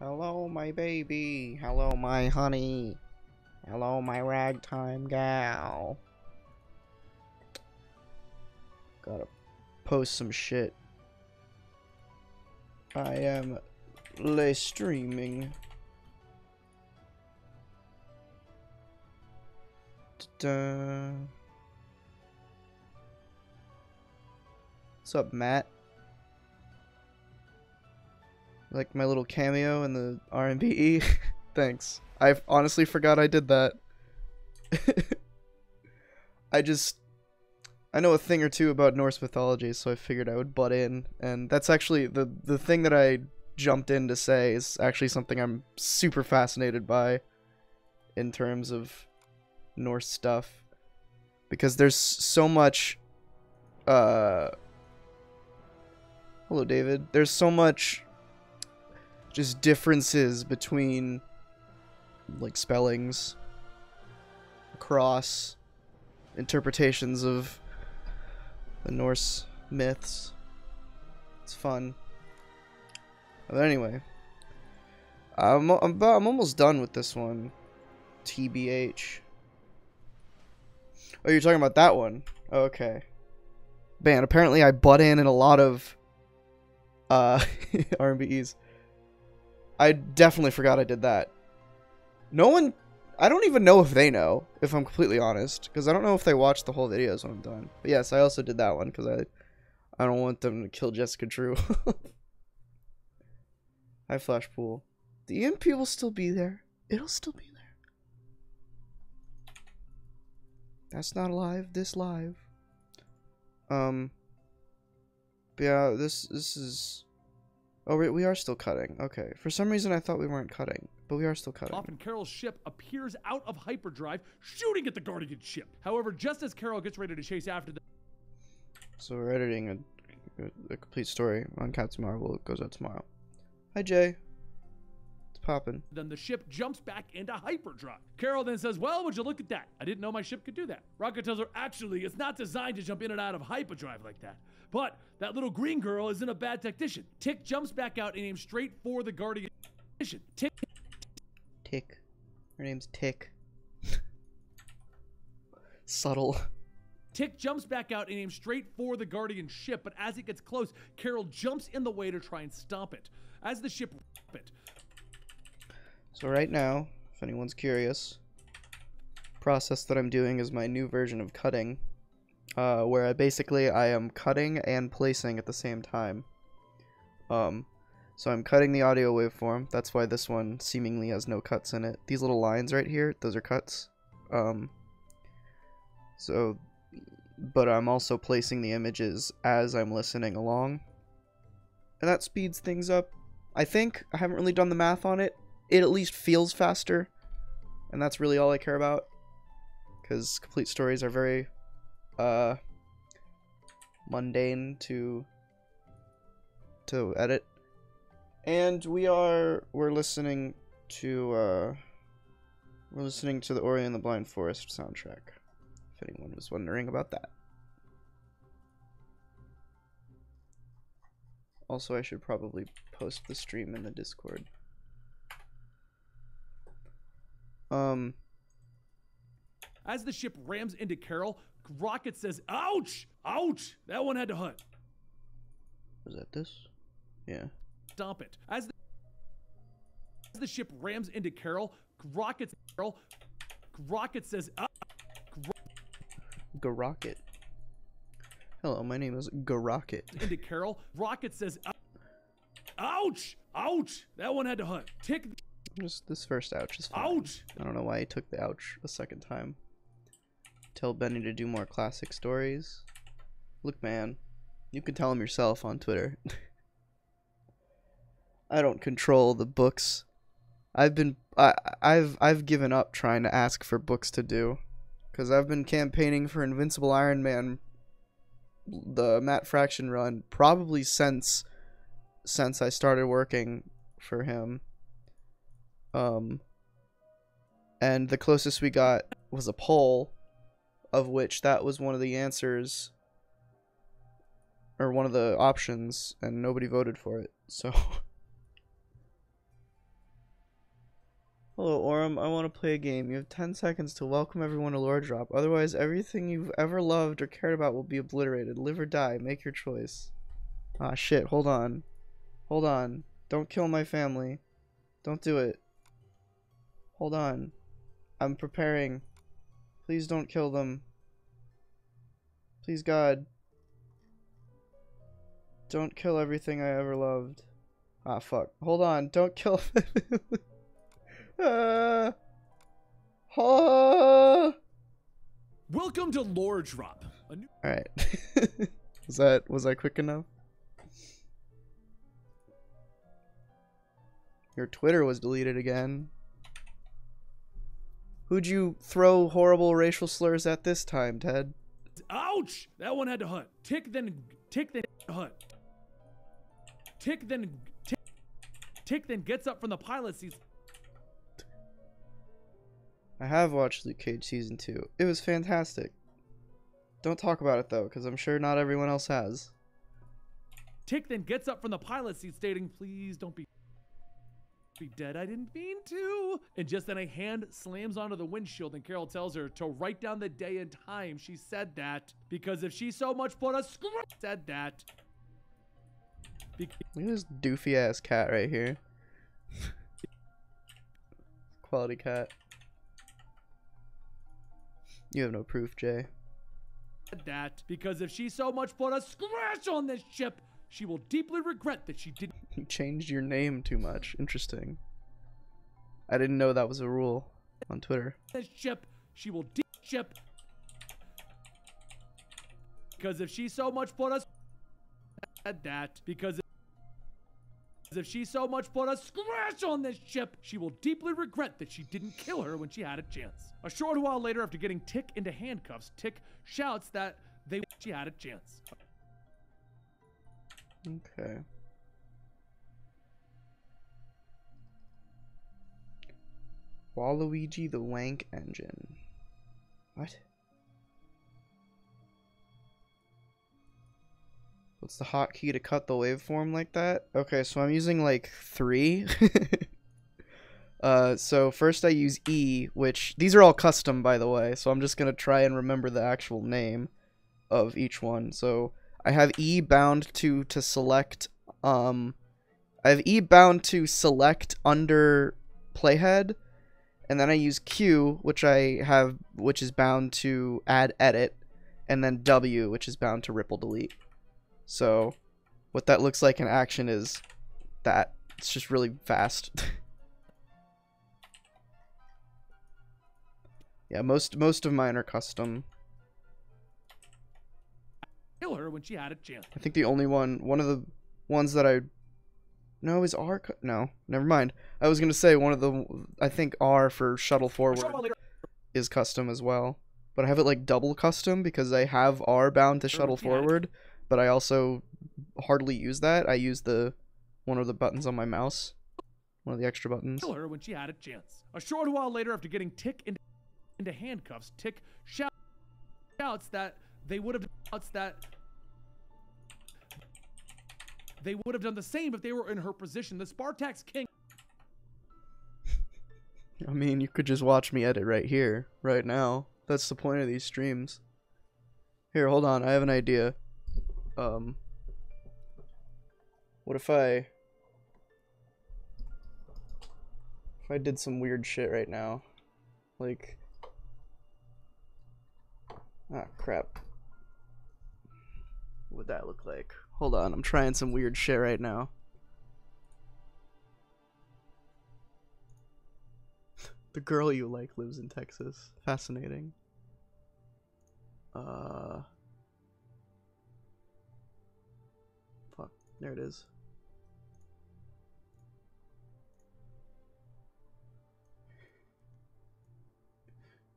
Hello, my baby. Hello, my honey. Hello, my ragtime gal. Gotta post some shit. I am live streaming. Ta-da. What's up, Matt? Like my little cameo in the RMBE? Thanks. I honestly forgot I did that. I know a thing or two about Norse mythology, so I figured I would butt in. And that's actually the thing that I jumped in to say is actually something I'm super fascinated by in terms of Norse stuff. Because there's so much hello, David. There's so much just differences between like spellings across interpretations of the Norse myths. It's fun. But anyway, I'm almost done with this one. TBH. Oh, you're talking about that one? Okay. Man, apparently I butt in a lot of RMBEs. I definitely forgot I did that. I don't even know if they know, if I'm completely honest, because I don't know if they watch the whole videos when I'm done. But yes, I also did that one because I don't want them to kill Jessica Drew. Hi, Flashpool. The EMP will still be there. It'll still be there. That's not live. This live. But yeah, this is. Oh, we are still cutting. Okay. For some reason, I thought we weren't cutting, but we are still cutting. Often Carol's ship appears out of hyperdrive, shooting at the Guardian ship. However, just as Carol gets ready to chase after them, so we're editing a complete story on Captain Marvel. It goes out tomorrow. Hi, Jay. It's poppin'. then the ship jumps back into hyperdrive. Carol then says, well, would you look at that? I didn't know my ship could do that. Rocket tells her, actually, it's not designed to jump in and out of hyperdrive like that. But that little green girl isn't a bad tactician. Tick jumps back out and aims straight for the Guardian. Tick. Her name's Tick. Subtle. Tick jumps back out and aims straight for the Guardian ship, but as it gets close, Carol jumps in the way to try and stop it. As the ship it. So right now, if anyone's curious, process that I'm doing is my new version of cutting, where I am cutting and placing at the same time. So I'm cutting the audio waveform. That's why this one seemingly has no cuts in it. These little lines right here, those are cuts. But I'm also placing the images as I'm listening along. And that speeds things up. I think. I haven't really done the math on it. It at least feels faster. And that's really all I care about. Because complete stories are very mundane to edit. And we're listening to the Ori and the Blind Forest soundtrack. If anyone was wondering about that. Also, I should probably post the stream in the Discord. As the ship rams into Carol, Rocket says, ouch! Ouch! That one had to hurt. Was that this? Yeah. Stop it. As the ship rams into Carol, Rocket says, Garocket. Hello, my name is Garocket. Into Carol, Rocket says, ouch! Ouch! That one had to hurt. Tick. Just this first ouch is fine. Ouch! I don't know why he took the ouch a second time. Tell Benny to do more classic stories. Look, man, you can tell him yourself on Twitter. I don't control the books. I've given up trying to ask for books to do, because I've been campaigning for Invincible Iron Man, the Matt Fraction run, probably since I started working for him. And the closest we got was a poll, of which that was one of the answers, or one of the options, and nobody voted for it. So Hello, Orem. I want to play a game. You have 10 seconds to welcome everyone to Lore Drop. Otherwise, everything you've ever loved or cared about will be obliterated. Live or die. Make your choice. Ah, shit. Hold on. Hold on. Don't kill my family. Don't do it. Hold on. I'm preparing. Please don't kill them. Please, God. Don't kill everything I ever loved. Ah, fuck. Hold on. Don't kill ah. Welcome to Lore Drop. Alright. Was I quick enough? Your Twitter was deleted again. Who'd you throw horrible racial slurs at this time, Ted? Ouch! That one had to hut. Tick then hut. Tick then gets up from the pilot seat. I have watched Luke Cage Season 2. It was fantastic. Don't talk about it though, because I'm sure not everyone else has. Tick then gets up from the pilot seat stating, please don't be dead, I didn't mean to. And just then a hand slams onto the windshield and Carol tells her to write down the day and time she said that. Because if she so much put a said that. Look at this doofy ass cat right here. Quality cat. You have no proof, Jay. That because if she so much put a scratch on this ship, she will deeply regret that she didn't. You changed your name too much. Interesting. I didn't know that was a rule on Twitter. This ship, she will ship. Because if she so much put a that because if she so much put a scratch on this ship, she will deeply regret that she didn't kill her when she had a chance. A short while later, after getting Tick into handcuffs, Tick shouts that she had a chance. Okay. Waluigi the Wank Engine. What? What's the hotkey to cut the waveform like that? Okay, so I'm using like 3. So first I use E, which these are all custom by the way, so I'm just gonna try and remember the actual name of each one. So I have E bound to select I have E bound to select under playhead, and then I use Q, which is bound to add edit, and then W, which is bound to ripple delete. So what that looks like in action is that. It's just really fast. Yeah, most of mine are custom. Kill her when she had a chance. I think the only one of the ones that is R. No, never mind. I was gonna say I think R for shuttle forward is custom as well, but I have it like double custom because I have R bound to shuttle forward, but I also hardly use that. I use one of the buttons on my mouse, one of the extra buttons. Kill her when she had a chance. A short while later, after getting Tick into handcuffs, Tick shouts that they would have done the same if they were in her position. The Spartax King. I mean, you could just watch me edit right here, right now. That's the point of these streams. Here, hold on. I have an idea. What if I did some weird shit right now? Like, ah, crap. What would that look like? Hold on, I'm trying some weird shit right now. The girl you like lives in Texas. Fascinating. Fuck, there it is.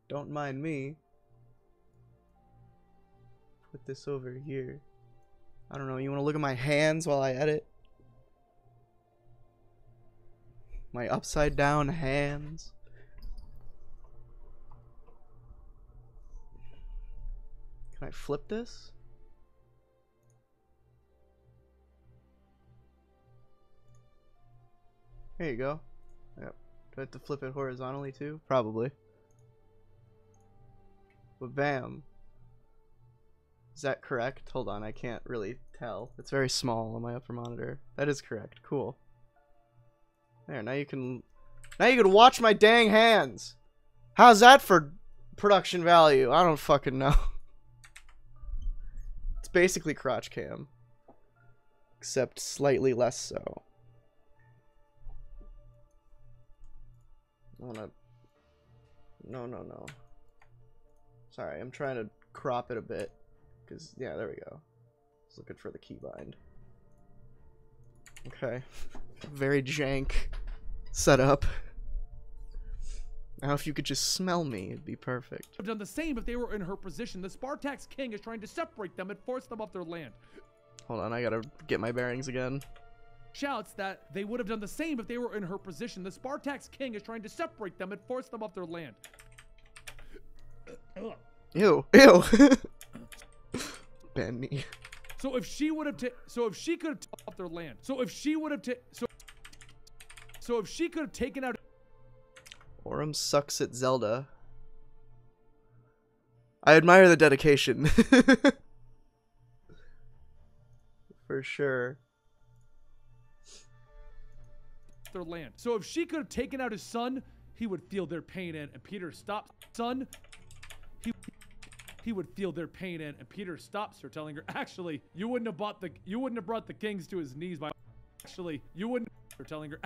Don't mind me. Put this over here. I don't know, you want to look at my hands while I edit? My upside down hands. Can I flip this? There you go. Yep. Do I have to flip it horizontally too? Probably. But bam. Is that correct? Hold on, I can't really tell. It's very small on my upper monitor. That is correct. Cool. There, now you can watch my dang hands. How's that for production value? I don't fucking know. It's basically crotch cam. Except slightly less so. I wanna... No. Sorry, I'm trying to crop it a bit. Because, yeah, there we go. Just looking for the keybind. Okay. Very jank setup. Now if you could just smell me, it'd be perfect. Have done the same if they were in her position. The Spartax king is trying to separate them and force them off their land. Hold on, I gotta get my bearings again. Shouts that they would have done the same if they were in her position. The Spartax king is trying to separate them and force them off their land. Ew. Ew. Ban me. So if she would have she could have off their land. So if she could have taken out Aurum sucks at Zelda. I admire the dedication. For sure. their land. So if she could have taken out his son, he would feel their pain and Peter stops son. He would feel their pain and Peter stops her, telling her, actually, you wouldn't have brought the kings to his knees by her telling her,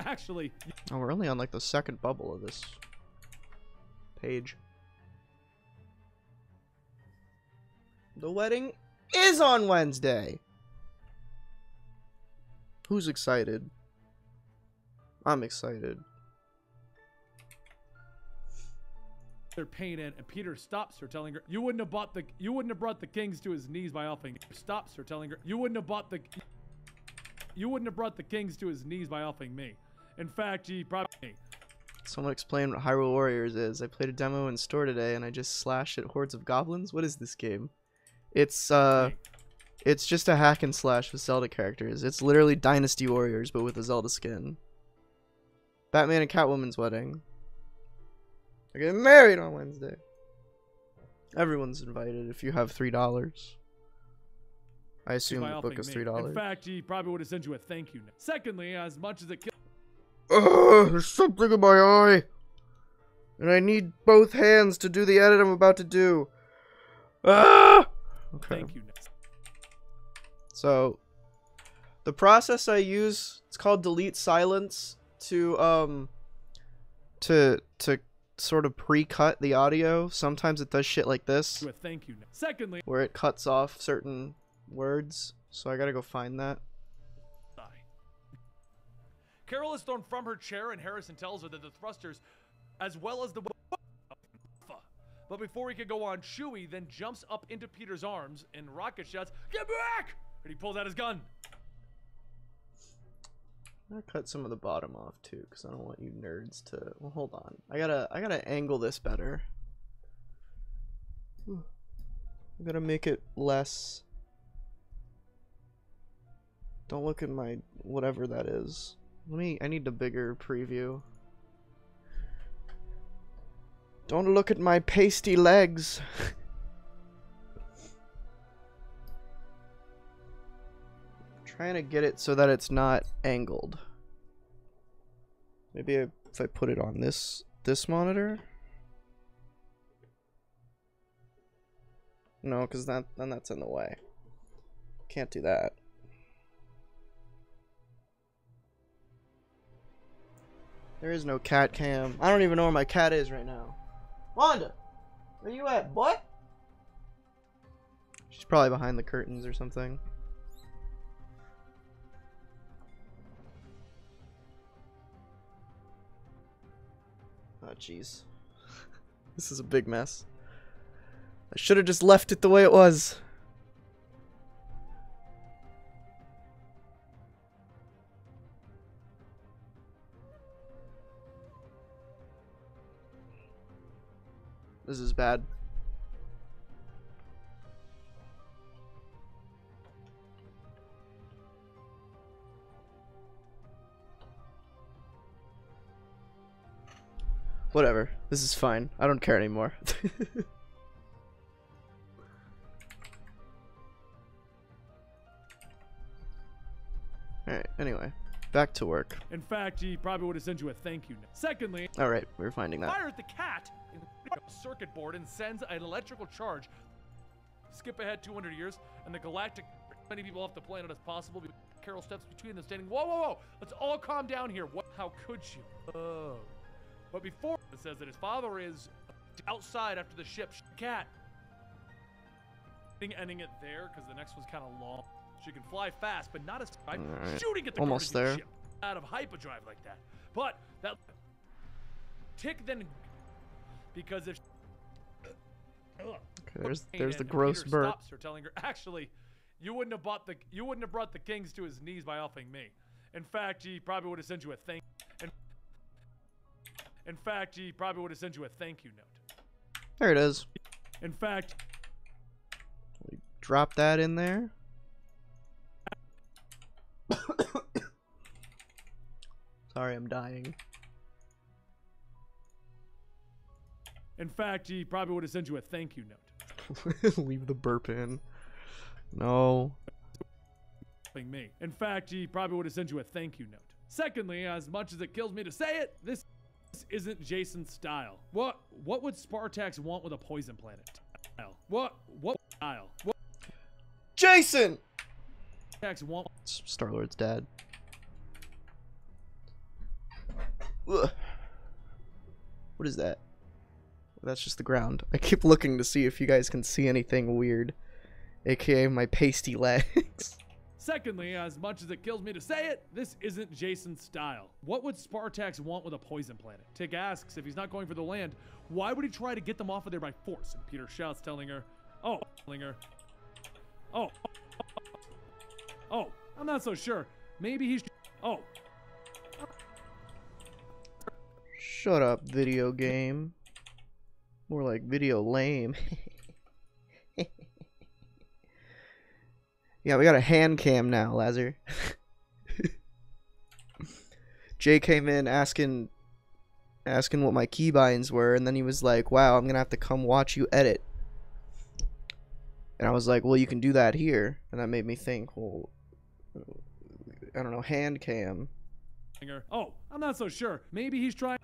actually. Oh, we're only on like the second bubble of this page. The wedding is on Wednesday. Who's excited? I'm excited. Their pain and Peter stops her, telling her, you wouldn't have brought the kings to his knees by offering. Stops her, telling her, you wouldn't have brought the kings to his knees by offering me. In fact, he probably. Someone explain what Hyrule Warriors is. I played a demo in store today and I just slashed at hordes of goblins. What is this game? It's just a hack and slash with Zelda characters. It's literally Dynasty Warriors but with a Zelda skin. Batman and Catwoman's wedding. They're getting married on Wednesday. Everyone's invited if you have $3. I assume the book is $3. In fact, he probably would have sent you a thank you. Secondly, as much as it kills. There's something in my eye. And I need both hands to do the edit I'm about to do. Ah! Okay. Thank you. So, the process I use, it's called delete silence to sort of pre-cut the audio. Sometimes it does shit like this. Thank you. Secondly, where it cuts off certain words. So I gotta go find that. Carol is thrown from her chair and Harrison tells her that the thrusters, as well as the... But before he could go on, Chewie then jumps up into Peter's arms and Rocket shouts, "Get back!" And he pulls out his gun. I'm gonna cut some of the bottom off too, because I don't want you nerds to... Well, hold on. I gotta angle this better. I'm gonna make it less... Don't look at my... whatever that is. I need a bigger preview. Don't look at my pasty legs. Trying to get it so that it's not angled. Maybe if I put it on this monitor. No, because then that's in the way. Can't do that. There is no cat cam. I don't even know where my cat is right now. Wanda! Where you at, what? She's probably behind the curtains or something. Oh, jeez. This is a big mess. I should have just left it the way it was. This is bad. Whatever. This is fine. I don't care anymore. Alright, anyway. Back to work. In fact, he probably would have sent you a thank you note. Secondly, Alright, we're finding that. fires the cat in the circuit board and sends an electrical charge. Skip ahead 200 years, and the galactic as many people off the planet as possible. Carol steps between them, standing. Whoa, whoa, whoa! Let's all calm down here. What? How could you? Oh. But before it says that his father is outside after the ship. Cat. Ending it there because the next one's kind of long. She can fly fast, but not as right. Shooting at the almost there. ship out of hyperdrive like that. But that tick then because if okay, there's the gross Peter burp. stops her, telling her, actually, you wouldn't have brought the kings to his knees by offing me. In fact, he probably would have sent you a thank. In fact, he probably would have sent you a thank you note. There it is. In fact, we drop that in there. Sorry, I'm dying. In fact, he probably would have sent you a thank you note. Leave the burp in. No. Me. In fact, he probably would have sent you a thank you note. Secondly, as much as it kills me to say it, this isn't Jason's style. What would Spartax want with a poison planet? What style? What Jason! Spartax want? Star-Lord's dad. Ugh. What is that? That's just the ground. I keep looking to see if you guys can see anything weird, aka my pasty legs. Secondly, as much as it kills me to say it, this isn't Jason's style. What would Spartax want with a poison planet? Tick asks if he's not going for the land, why would he try to get them off of there by force? And Peter shouts, telling her, oh, I'm not so sure. Maybe he's, oh. Shut up, video game. More like video lame. Yeah, we got a hand cam now, Lazar. Jay came in asking what my keybinds were, and then he was like, wow, I'm gonna have to come watch you edit. And I was like, well, you can do that here. And that made me think, well, I don't know, hand cam. Oh, I'm not so sure. Maybe he's trying.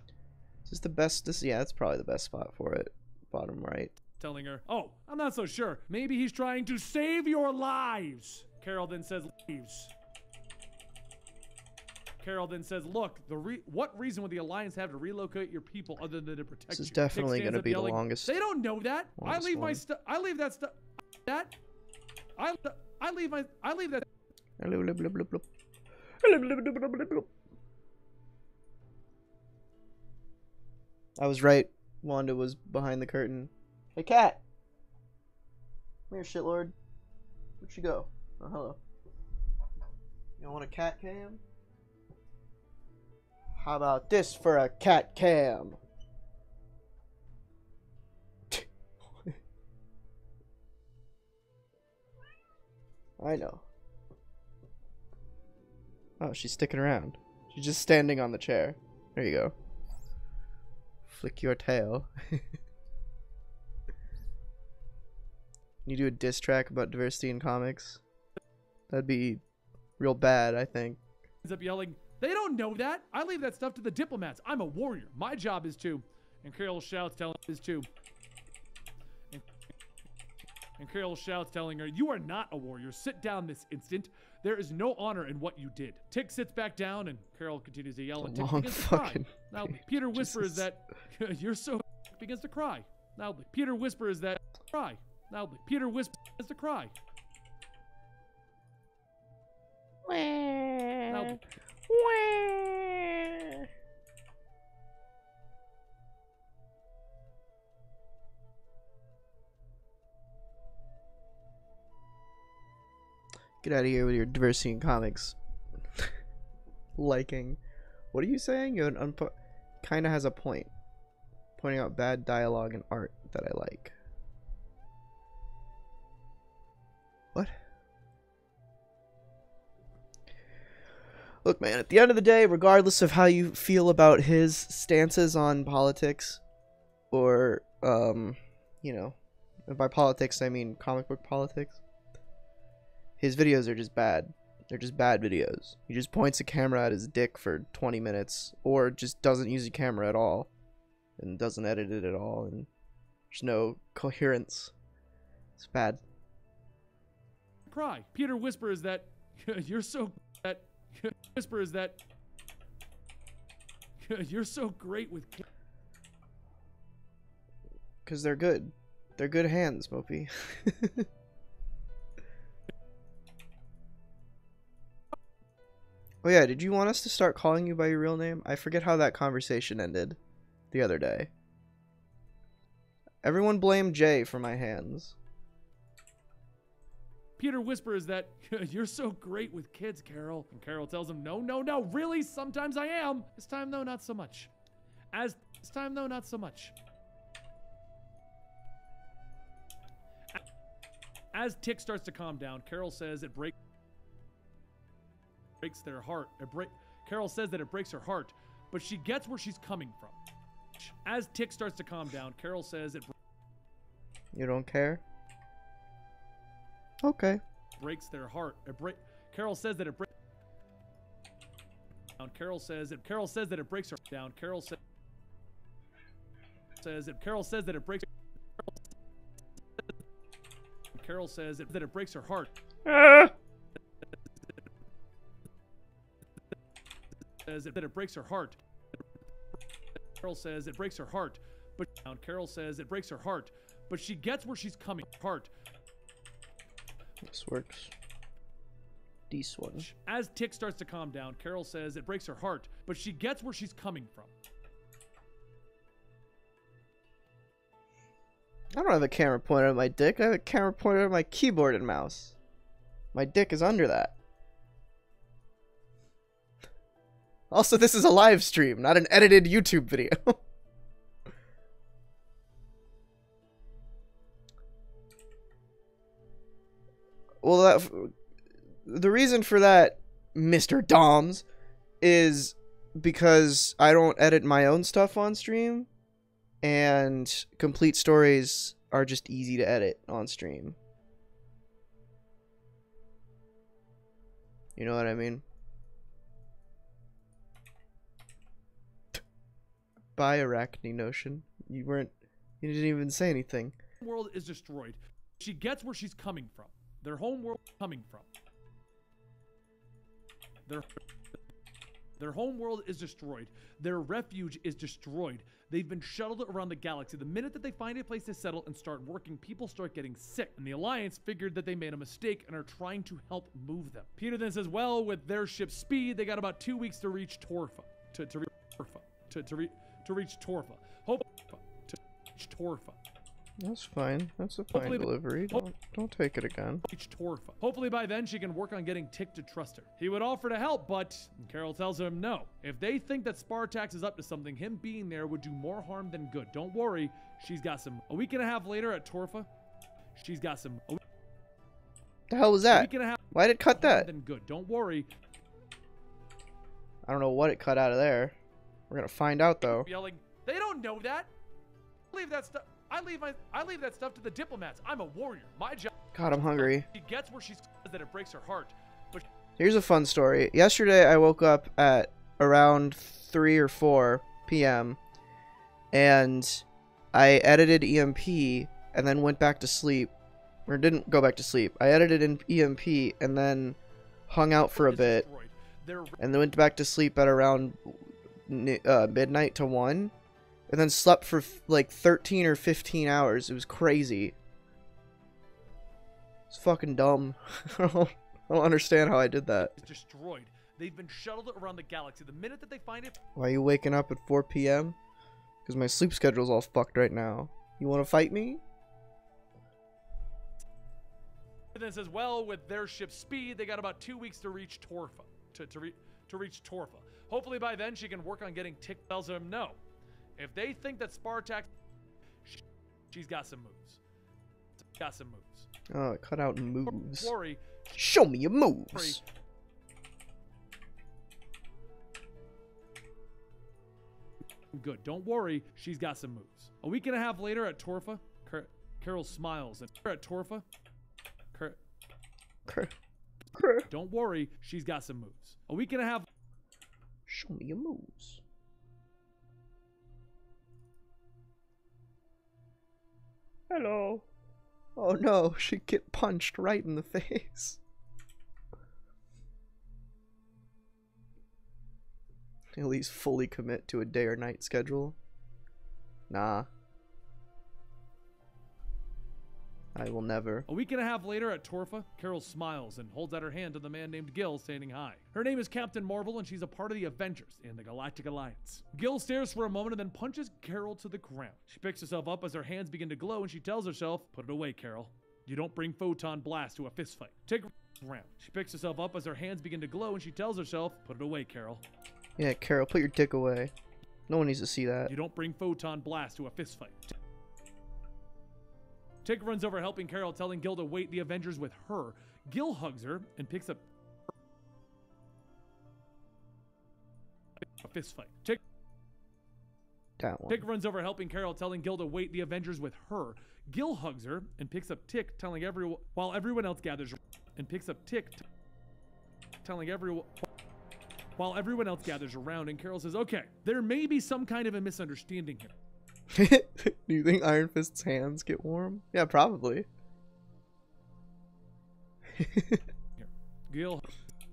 Is this the best? Yeah, that's probably the best spot for it. Bottom right. Telling her, oh, I'm not so sure. Maybe he's trying to save your lives. Carol then says, leaves. Carol then says, look, what reason would the Alliance have to relocate your people other than to protect you? This is definitely going to be yelling, the longest. They don't know that. I leave my stuff. I leave that stuff. I leave that. I was right. Wanda was behind the curtain. Hey, cat. Come here, shitlord. Where'd she go? Oh, hello. You want a cat cam? How about this for a cat cam? I know. Oh, she's sticking around. She's just standing on the chair. There you go. Flick your tail. You do a diss track about diversity in comics? That'd be real bad, I think. Ends up yelling, they don't know that. I leave that stuff to the diplomats. I'm a warrior. My job is to. And Carol shouts, telling his to. And Carol shouts, telling her, you are not a warrior. Sit down this instant. There is no honor in what you did. Tick sits back down, and Carol continues to yell, and Tick begins to cry. Now, Peter whispers that, you're so begins to cry. Loudly. Peter whispers that, cry. Loudly. Peter whispers to cry. Loudly. Get out of here with your diversity in comics. Liking. What are you saying? You kind of has a point. Pointing out bad dialogue and art that I like. What? Look, man, at the end of the day, regardless of how you feel about his stances on politics, or, you know, and by politics I mean comic book politics, his videos are just bad. They're just bad videos. He just points a camera at his dick for 20 minutes, or just doesn't use a camera at all, and doesn't edit it at all, and there's no coherence. It's bad. Cry. Peter whispers that you're so whispers that you're so great with kids. Because they're good. They're good hands, Mopey. Oh yeah, did you want us to start calling you by your real name? I forget how that conversation ended the other day. Everyone blamed Jay for my hands. Peter whispers that you're so great with kids, Carol. And Carol tells him, no, no, no, really, sometimes I am. This time, though, not so much. This time, though, not so much. As Tick starts to calm down, Carol says it breaks their heart. Carol says that it breaks her heart, but she gets where she's coming from. As Tick starts to calm down, Carol says it You don't care? Okay. breaks their heart. Carol says that it breaks. Carol says that it breaks her down. Carol says that it breaks. Carol says that it breaks her heart. Says that it breaks her heart. Carol says it breaks her heart, but Carol says it breaks her heart, but she gets where she's coming. Heart. This works. This one. As Tick starts to calm down, Carol says it breaks her heart, but she gets where she's coming from. I don't have a camera pointed at my dick. I have a camera pointed at my keyboard and mouse. My dick is under that. Also, this is a live stream, not an edited YouTube video. Well, the reason for that, Mr. Doms, is because I don't edit my own stuff on stream, and complete stories are just easy to edit on stream. You know what I mean? Bye, Arachne Notion. You didn't even say anything. World is destroyed. She gets where she's coming from. Their home world is coming from. Their home world is destroyed. Their refuge is destroyed. They've been shuttled around the galaxy. The minute that they find a place to settle and start working, people start getting sick. And the Alliance figured that they made a mistake and are trying to help move them. Peter then says, well, with their ship's speed, they got about 2 weeks to reach Torfa. To reach Torfa. Hope to reach Torfa. That's fine. That's a fine delivery. Don't take it again. Reach Torfa. Hopefully by then she can work on getting Tick to trust her. He would offer to help, but Carol tells him no. If they think that Spartax is up to something, him being there would do more harm than good. Don't worry, she's got some. A week and a half later at Torfa, she's got some. The hell was that? Why did it cut that? Than good. Don't worry. I don't know what it cut out of there. We're gonna find out though. Yelling, they don't know that. Leave that stuff. I leave that stuff to the diplomats. I'm a warrior. My job. God, I'm hungry. She gets where she's that it breaks her heart. But here's a fun story. Yesterday I woke up at around 3 or 4 p.m. and I edited EMP and then went back to sleep. Or didn't go back to sleep. I edited in EMP and then hung out for a bit. And then went back to sleep at around midnight to 1. And then slept for like 13 or 15 hours. It was crazy. It's fucking dumb. I don't understand how I did that. It's destroyed. They've been shuttled around the galaxy. The minute that they find it. Why are you waking up at 4 p.m.? Because my sleep schedule's all fucked right now. You want to fight me? And then says, well, with their ship's speed, they got about 2 weeks to reach Torfa. To reach Torfa. Hopefully by then she can work on getting Tick. Tells him no. If they think that Spartax, she's got some moves. Oh, it cut out moves. Don't worry. Show me your moves. good. Don't worry, she's got some moves. A week and a half later at Torfa, Carol smiles and at Torfa, don't worry, she's got some moves. A week and a half. Show me your moves. Hello. Oh no, she'd get punched right in the face. At least fully commit to a day or night schedule. Nah. I will never. A week and a half later at Torfa, Carol smiles and holds out her hand to the man named Gil, saying hi. Her name is Captain Marvel, and she's a part of the Avengers in the Galactic Alliance. Gil stares for a moment and then punches Carol to the ground. She picks herself up as her hands begin to glow, and she tells herself, "Put it away, Carol. You don't bring photon blast to a fist fight. Take her ground." She picks herself up as her hands begin to glow, and she tells herself, "Put it away, Carol. Yeah, Carol, put your dick away. No one needs to see that. You don't bring photon blast to a fist fight." Tick runs over helping Carol, telling Gil to wait the Avengers with her. Gil hugs her and picks up a fist fight. Tick runs over helping Carol, telling Gil to wait the Avengers with her. Gil hugs her and picks up Tick, telling everyone while everyone else gathers around, and Carol says, "Okay, there may be some kind of a misunderstanding here." Do you think Iron Fist's hands get warm? Yeah, probably. Gil,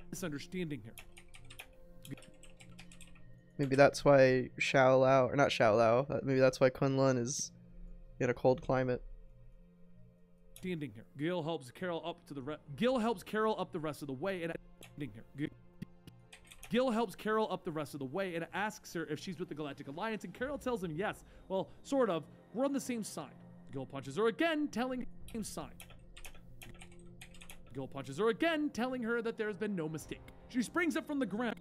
misunderstanding here. Maybe that's why Xiao Lao, or not Xiao Lao, maybe that's why Kunlun is in a cold climate. Standing here. Gil helps Carol up the rest of the way, and Gil helps Carol up the rest of the way and asks her if she's with the Galactic Alliance, and Carol tells him yes. Well, sort of. We're on the same side. Gil punches her again, telling her same side. Gil punches her again, telling her that there's been no mistake. She springs up from the ground.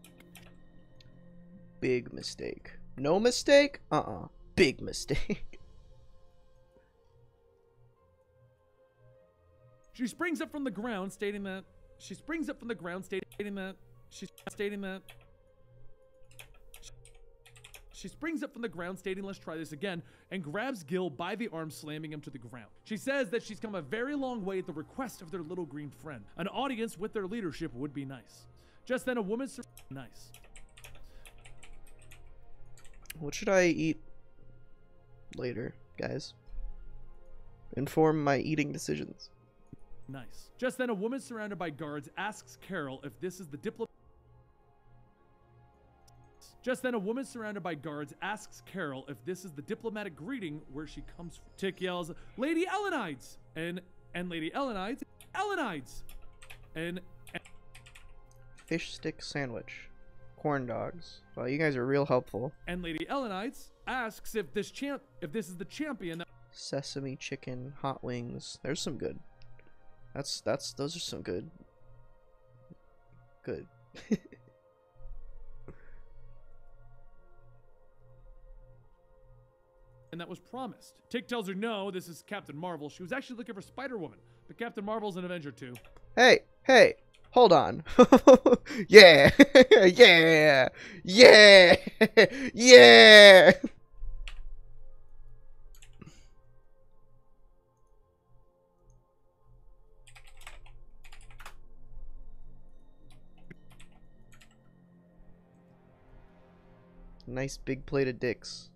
Big mistake. No mistake? Big mistake. She springs up from the ground, stating that let's try this again, and grabs Gil by the arm, slamming him to the ground. She says that she's come a very long way at the request of their little green friend. An audience with their leadership would be nice. Just then a woman nice. What should I eat later, guys? Inform my eating decisions. Nice. Just then a woman surrounded by guards asks Carol if this is the diplomatic greeting where she comes from. Tick yells, "Lady Elenides!" And Lady Elenides, and fish stick sandwich, corn dogs. Well, you guys are real helpful. And Lady Elenides asks if this is the champion. Sesame chicken, hot wings. There's some good. Those are some good. And that was promised. Tick tells her no, this is Captain Marvel. She was actually looking for Spider-Woman, but Captain Marvel's an Avenger too. Hey, hold on. Yeah, yeah. Nice big plate of dicks.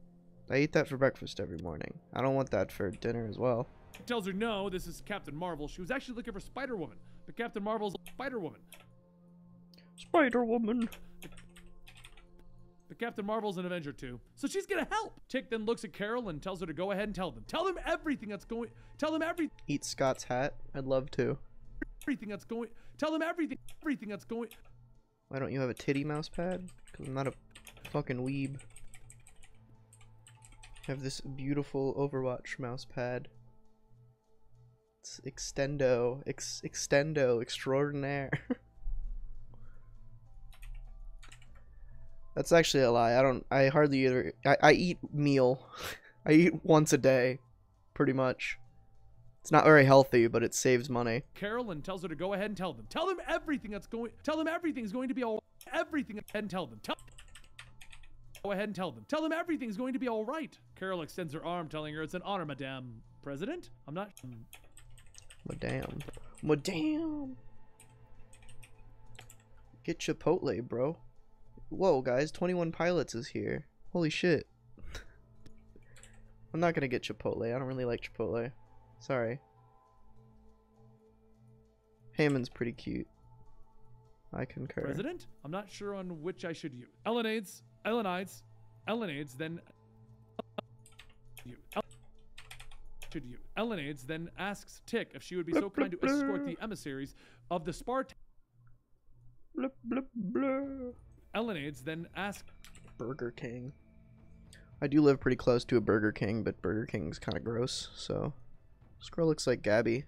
I eat that for breakfast every morning. I don't want that for dinner as well. He tells her no, this is Captain Marvel. She was actually looking for Spider-Woman, but Captain Marvel's Spider-Woman. Spider-Woman. But Captain Marvel's an Avenger too, so she's gonna help. Tick then looks at Carol and tells her to go ahead and tell them everything that's going. Tell them everything. Eat Scott's hat. I'd love to. Everything that's going. Tell them everything that's going. Why don't you have a titty mouse pad? Because I'm not a fucking weeb. I have this beautiful Overwatch mouse pad. It's Extendo extraordinaire. That's actually a lie. I hardly either. I eat meal. I eat once a day, pretty much. It's not very healthy, but it saves money. Carolyn tells her to go ahead and tell them. Tell them everything that's going. Tell them everything's going to be all. Everything and tell them. Go ahead and tell them. Tell them everything's going to be all right. Carol extends her arm, telling her it's an honor, Madame President. I'm not... Madame. Madame. Get Chipotle, bro. Whoa, guys. 21 Pilots is here. Holy shit. I'm not gonna get Chipotle. I don't really like Chipotle. Sorry. Haman's pretty cute. I concur. President? I'm not sure on which I should use. Elenides, then... Elenides then asks Tick if she would be so kind to escort the emissaries of the Spartans. Elenides then asks... Burger King. I do live pretty close to a Burger King, but Burger King's kind of gross, so... This girl looks like Gabby.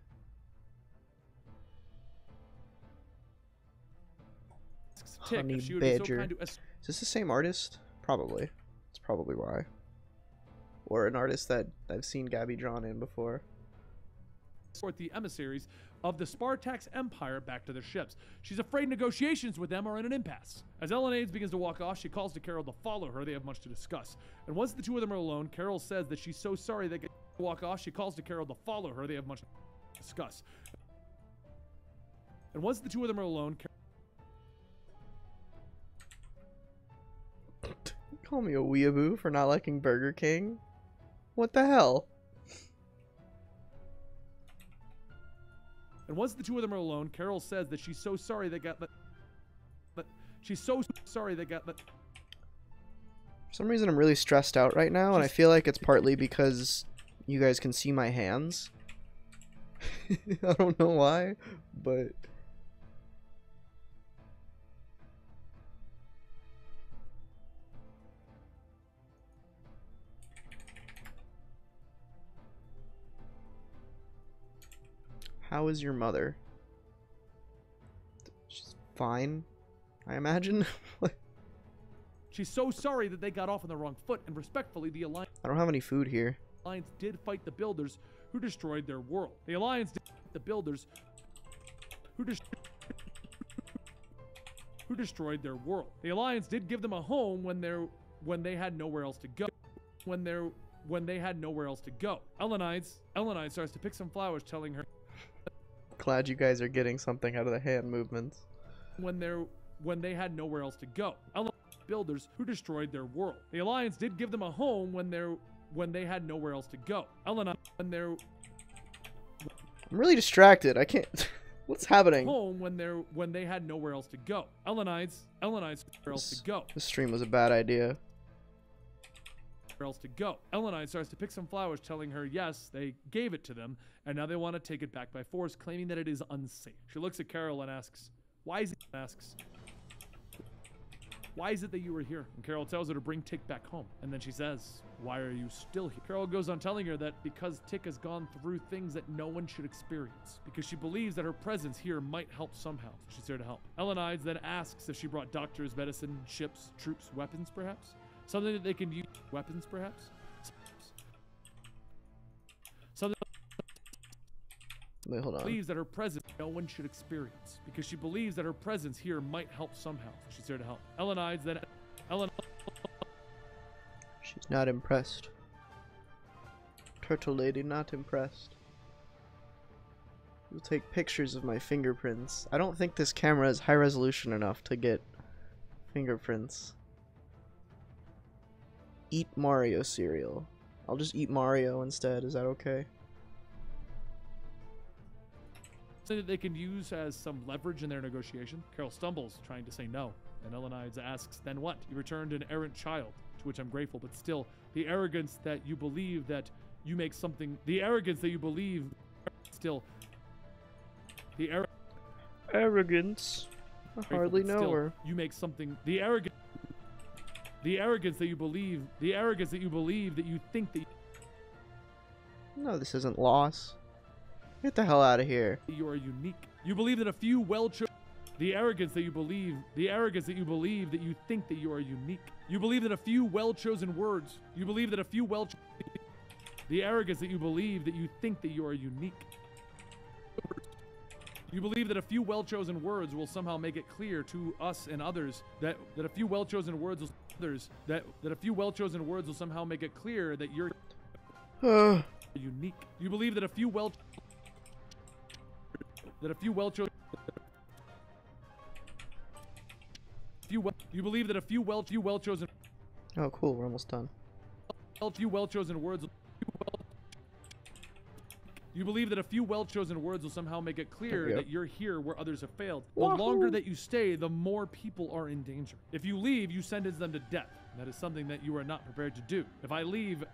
Tick Honey if she would be so Badger. kind to Is this the same artist? Probably. That's probably why. Or an artist that I've seen Gabby drawn in before. escort the emissaries of the Spartax Empire back to their ships. She's afraid negotiations with them are in an impasse. As Elenides begins to walk off, she calls to Carol to follow her. They have much to discuss. And once the two of them are alone, Carol says that she's so sorry they get to walk off. She calls to Carol to follow her. They have much to discuss. And once the two of them are alone, Call me a weeaboo for not liking Burger King? What the hell? And once the two of them are alone, Carol says that she's so sorry they got she's so sorry they got For some reason I'm really stressed out right now, and I feel like it's partly because you guys can see my hands. I don't know why, but... How is your mother? She's fine, I imagine. She's so sorry that they got off on the wrong foot, and respectfully, the Alliance I don't have any food here. did fight the Builders who destroyed their world. The Alliance did fight the Builders who destroyed their world. The Alliance did give them a home when they had nowhere else to go. When they had nowhere else to go. Elenides starts to pick some flowers, telling her Glad you guys are getting something out of the hand movements. when they had nowhere else to go. Builders who destroyed their world. The Alliance did give them a home when they had nowhere else to go. I'm really distracted. I can't... What's happening? home when they had nowhere else to go. Elenides nowhere else to go. This stream was a bad idea. Nowhere else to go. Elenides starts to pick some flowers, telling her yes, they gave it to them, and now they want to take it back by force, claiming that it is unsafe. She looks at Carol and asks, why is it that you were here? And Carol tells her to bring Tick back home. And then she says, why are you still here? Carol goes on telling her that because Tick has gone through things that no one should experience. Because she believes that her presence here might help somehow. She's there to help. Elenides then asks if she brought doctors, medicine, ships, troops, weapons perhaps? Something that they can use. Weapons perhaps? Something Wait, hold on. believes that her presence no one should experience because she believes that her presence here might help somehow. She's there to help. She's not impressed. Turtle lady not impressed. You'll take pictures of my fingerprints. I don't think this camera is high resolution enough to get fingerprints. Eat Mario cereal. I'll just eat Mario instead. Is that okay? Something that they can use as some leverage in their negotiation. Carol stumbles, trying to say no, and Elenides asks, then what? You returned an errant child, to which I'm grateful, but still, the arrogance that you believe that you make something, the arrogance that you believe, still, the Arrogance. I hardly know still, her. You make something, the arrogance that you believe, that you think that No, this isn't loss. Get the hell out of here. you are unique. You believe that a few well-chosen... The arrogance that you believe that you think that you are unique. You believe that a few well-chosen words. You believe that a few The arrogance that you believe that you think that you are unique. You believe that a few well-chosen words will somehow make it clear to us and others that a few well-chosen words will somehow make it clear that you're unique. You believe that a few well-chosen Oh, cool. We're almost done. You believe that a few well-chosen words will somehow make it clear that you're here where others have failed. The longer that you stay, the more people are in danger. If you leave, you sentence them to death. That is something that you are not prepared to do. If I leave,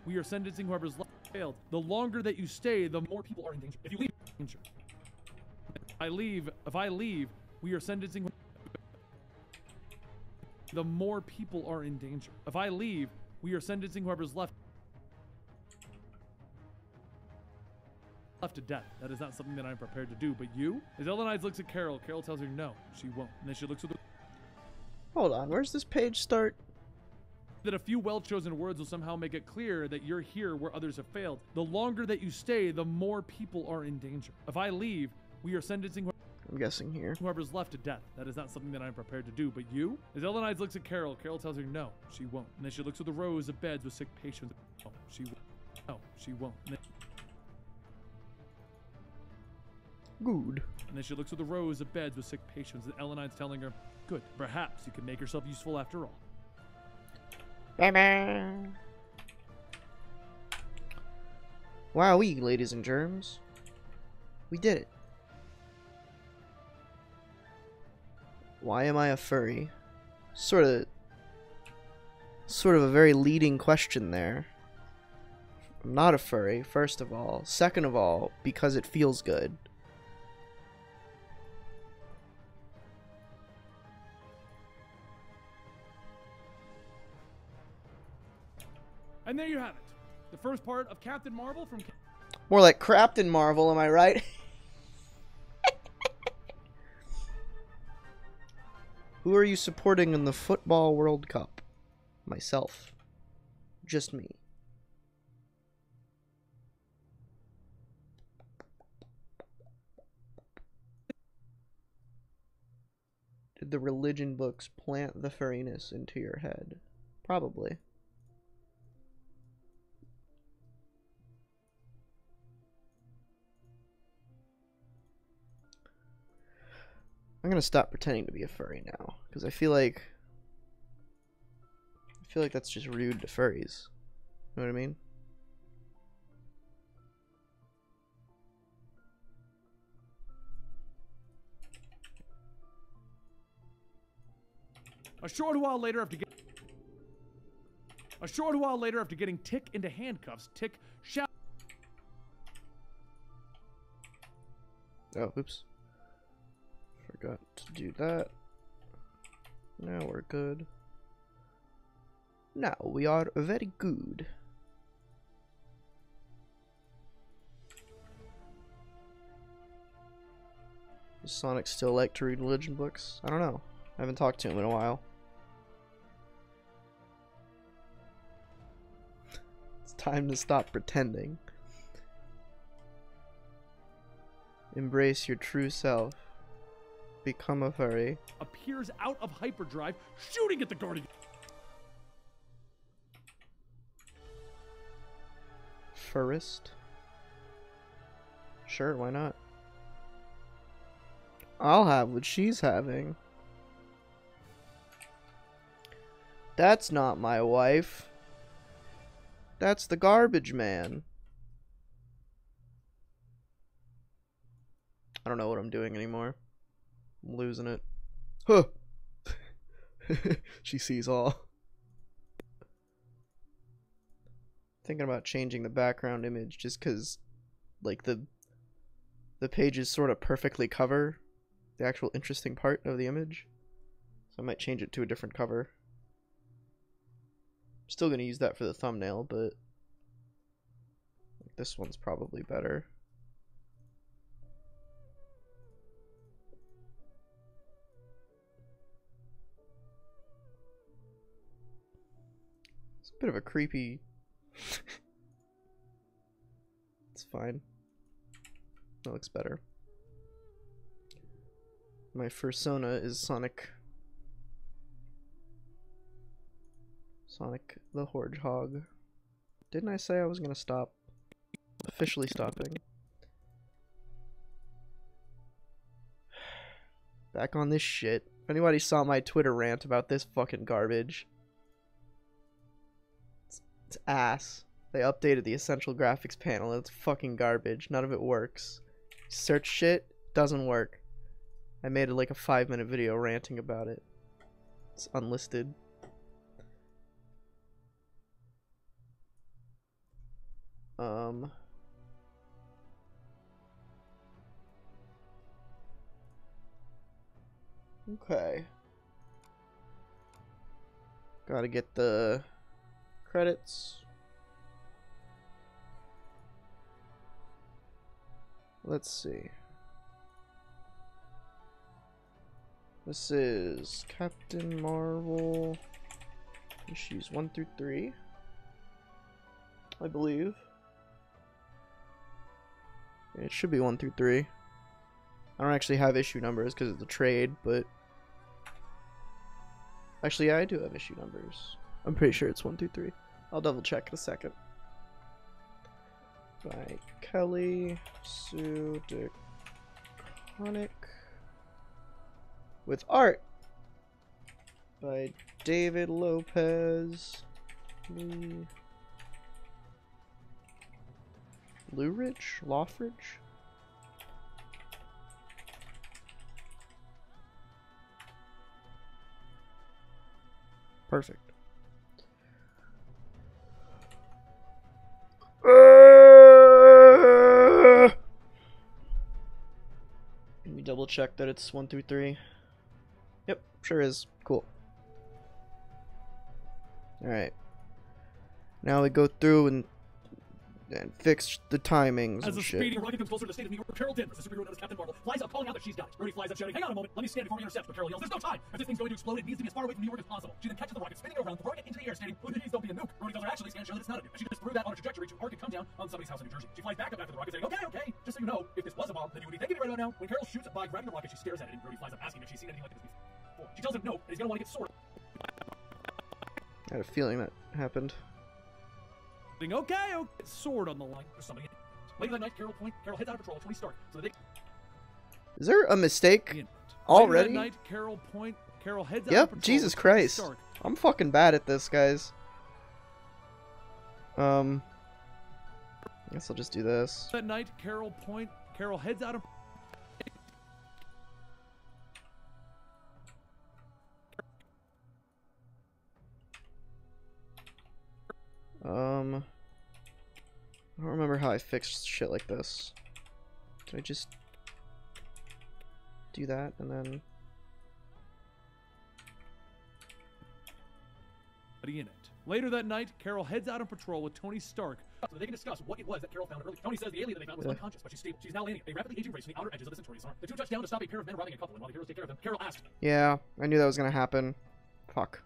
we are sentencing whoever's left failed. The longer that you stay, the more people are in danger. If you leave, danger. If I leave, we are sentencing. The more people are in danger. If I leave, we are sentencing whoever's left to death. That is not something that I'm prepared to do. But you? As Elenides looks at Carol, Carol tells her no, she won't. And then she looks at the... Hold on, where's this page start? That a few well-chosen words will somehow make it clear that you're here where others have failed. The longer that you stay, the more people are in danger. If I leave, we are sentencing... I'm guessing here. Whoever's left to death. That is not something that I'm prepared to do. But you? As Elenides looks at Carol, Carol tells her no, she won't. And then she looks at the rows of beds with sick patients. No, she won't. No, she won't. Good. And then she looks at the rows of beds with sick patients, and Elenide's telling her, good, perhaps you can make yourself useful after all. Wowee, ladies and germs. We did it. Why am I a furry? Sort of a very leading question there. I'm not a furry, first of all. Second of all, because it feels good. And there you have it. The first part of Captain Marvel from... More like Crapton Marvel, am I right? Who are you supporting in the Football World Cup? Myself. Just me. Did the religion books plant the furriness into your head? Probably. I'm gonna stop pretending to be a furry now, because I feel like that's just rude to furries. You know what I mean? A short while later, after getting Tick into handcuffs, Tick shouts. Oh, oops. Forgot to do that. Now we're good. Now we are very good. Does Sonic still like to read religion books? I don't know. I haven't talked to him in a while. It's time to stop pretending. Embrace your true self. Become a furry. Appears out of hyperdrive, shooting at the Guardian. Furist? Sure, why not? I'll have what she's having. That's not my wife. That's the garbage man. I don't know what I'm doing anymore. I'm losing it. Huh. She sees all. Thinking about changing the background image just because, like, the pages sort of perfectly cover the actual interesting part of the image. So I might change it to a different cover. I'm still going to use that for the thumbnail, but this one's probably better. It's a bit of a creepy... It's fine. That looks better. My fursona is Sonic the Hedgehog. Didn't I say I was gonna stop? Officially stopping. Back on this shit. If anybody saw my Twitter rant about this fucking garbage, it's ass. They updated the essential graphics panel. It's fucking garbage. None of it works. Search shit, doesn't work. I made like a 5-minute video ranting about it. It's unlisted. Okay. Gotta get the credits. Let's see. This is Captain Marvel issues 1 through 3, I believe. It should be 1 through 3. I don't actually have issue numbers because it's a trade, but actually, yeah, I do have issue numbers. I'm pretty sure it's 1 through 3. I'll double check in a second. By Kelly Sue DeConnick, with art by David Lopez Lawfridge. Perfect. Let me double check that it's 1 through 3. Yep, sure is. Cool. Alright. Now we go through and fix the timings As and a shit. speeding rocket comes closer to the state of New York, Carol Danvers, the superhero known as Captain Marvel, flies up calling out that she's died. Rhodey flies up shouting, "Hang on a moment, let me stand before we intercept." But Carol yells, "There's no time! If this thing's going to explode, it needs to be as far away from New York as possible." She then catches the rocket, spinning it around, throwing it into the air, stating, "Please don't be a nuke." Rhodey tells her, "Actually, scan show that it's not a nuke." And she just threw that on a trajectory to arc and come down on somebody's house in New Jersey. She flies back up after the rocket, saying, okay, just so you know, if this was a bomb, then you would be thanking me right about now." When Carol shoots by grabbing the rocket, she stares at it, and Rhodey flies up asking if she's seen anything like this before. She tells him no, and he's gonna want to get sword. I had a feeling that happened. Okay, sword on the line. There's somebody. Later that night, Carol heads out of patrol with Tony Stark, so that they... Is there a mistake Later already? that night, Carol heads out of Yep, patrol Jesus with Tony Christ. Stark. I'm fucking bad at this, guys. I guess I'll just do this. That night, Carol heads out of... I don't remember how I fixed shit like this. Did I just do that and then... in it. Later that night, Carol heads out on patrol with Tony Stark so they can discuss what it was that Carol found earlier. Tony says the alien that they found was unconscious, but she's stable. She's now landing a rapidly aging race on the outer edges of the Centauri's arm. The two touch down to stop a pair of men robbing a couple, and while the heroes take care of them, Carol asks... Yeah, I knew that was gonna happen. Fuck.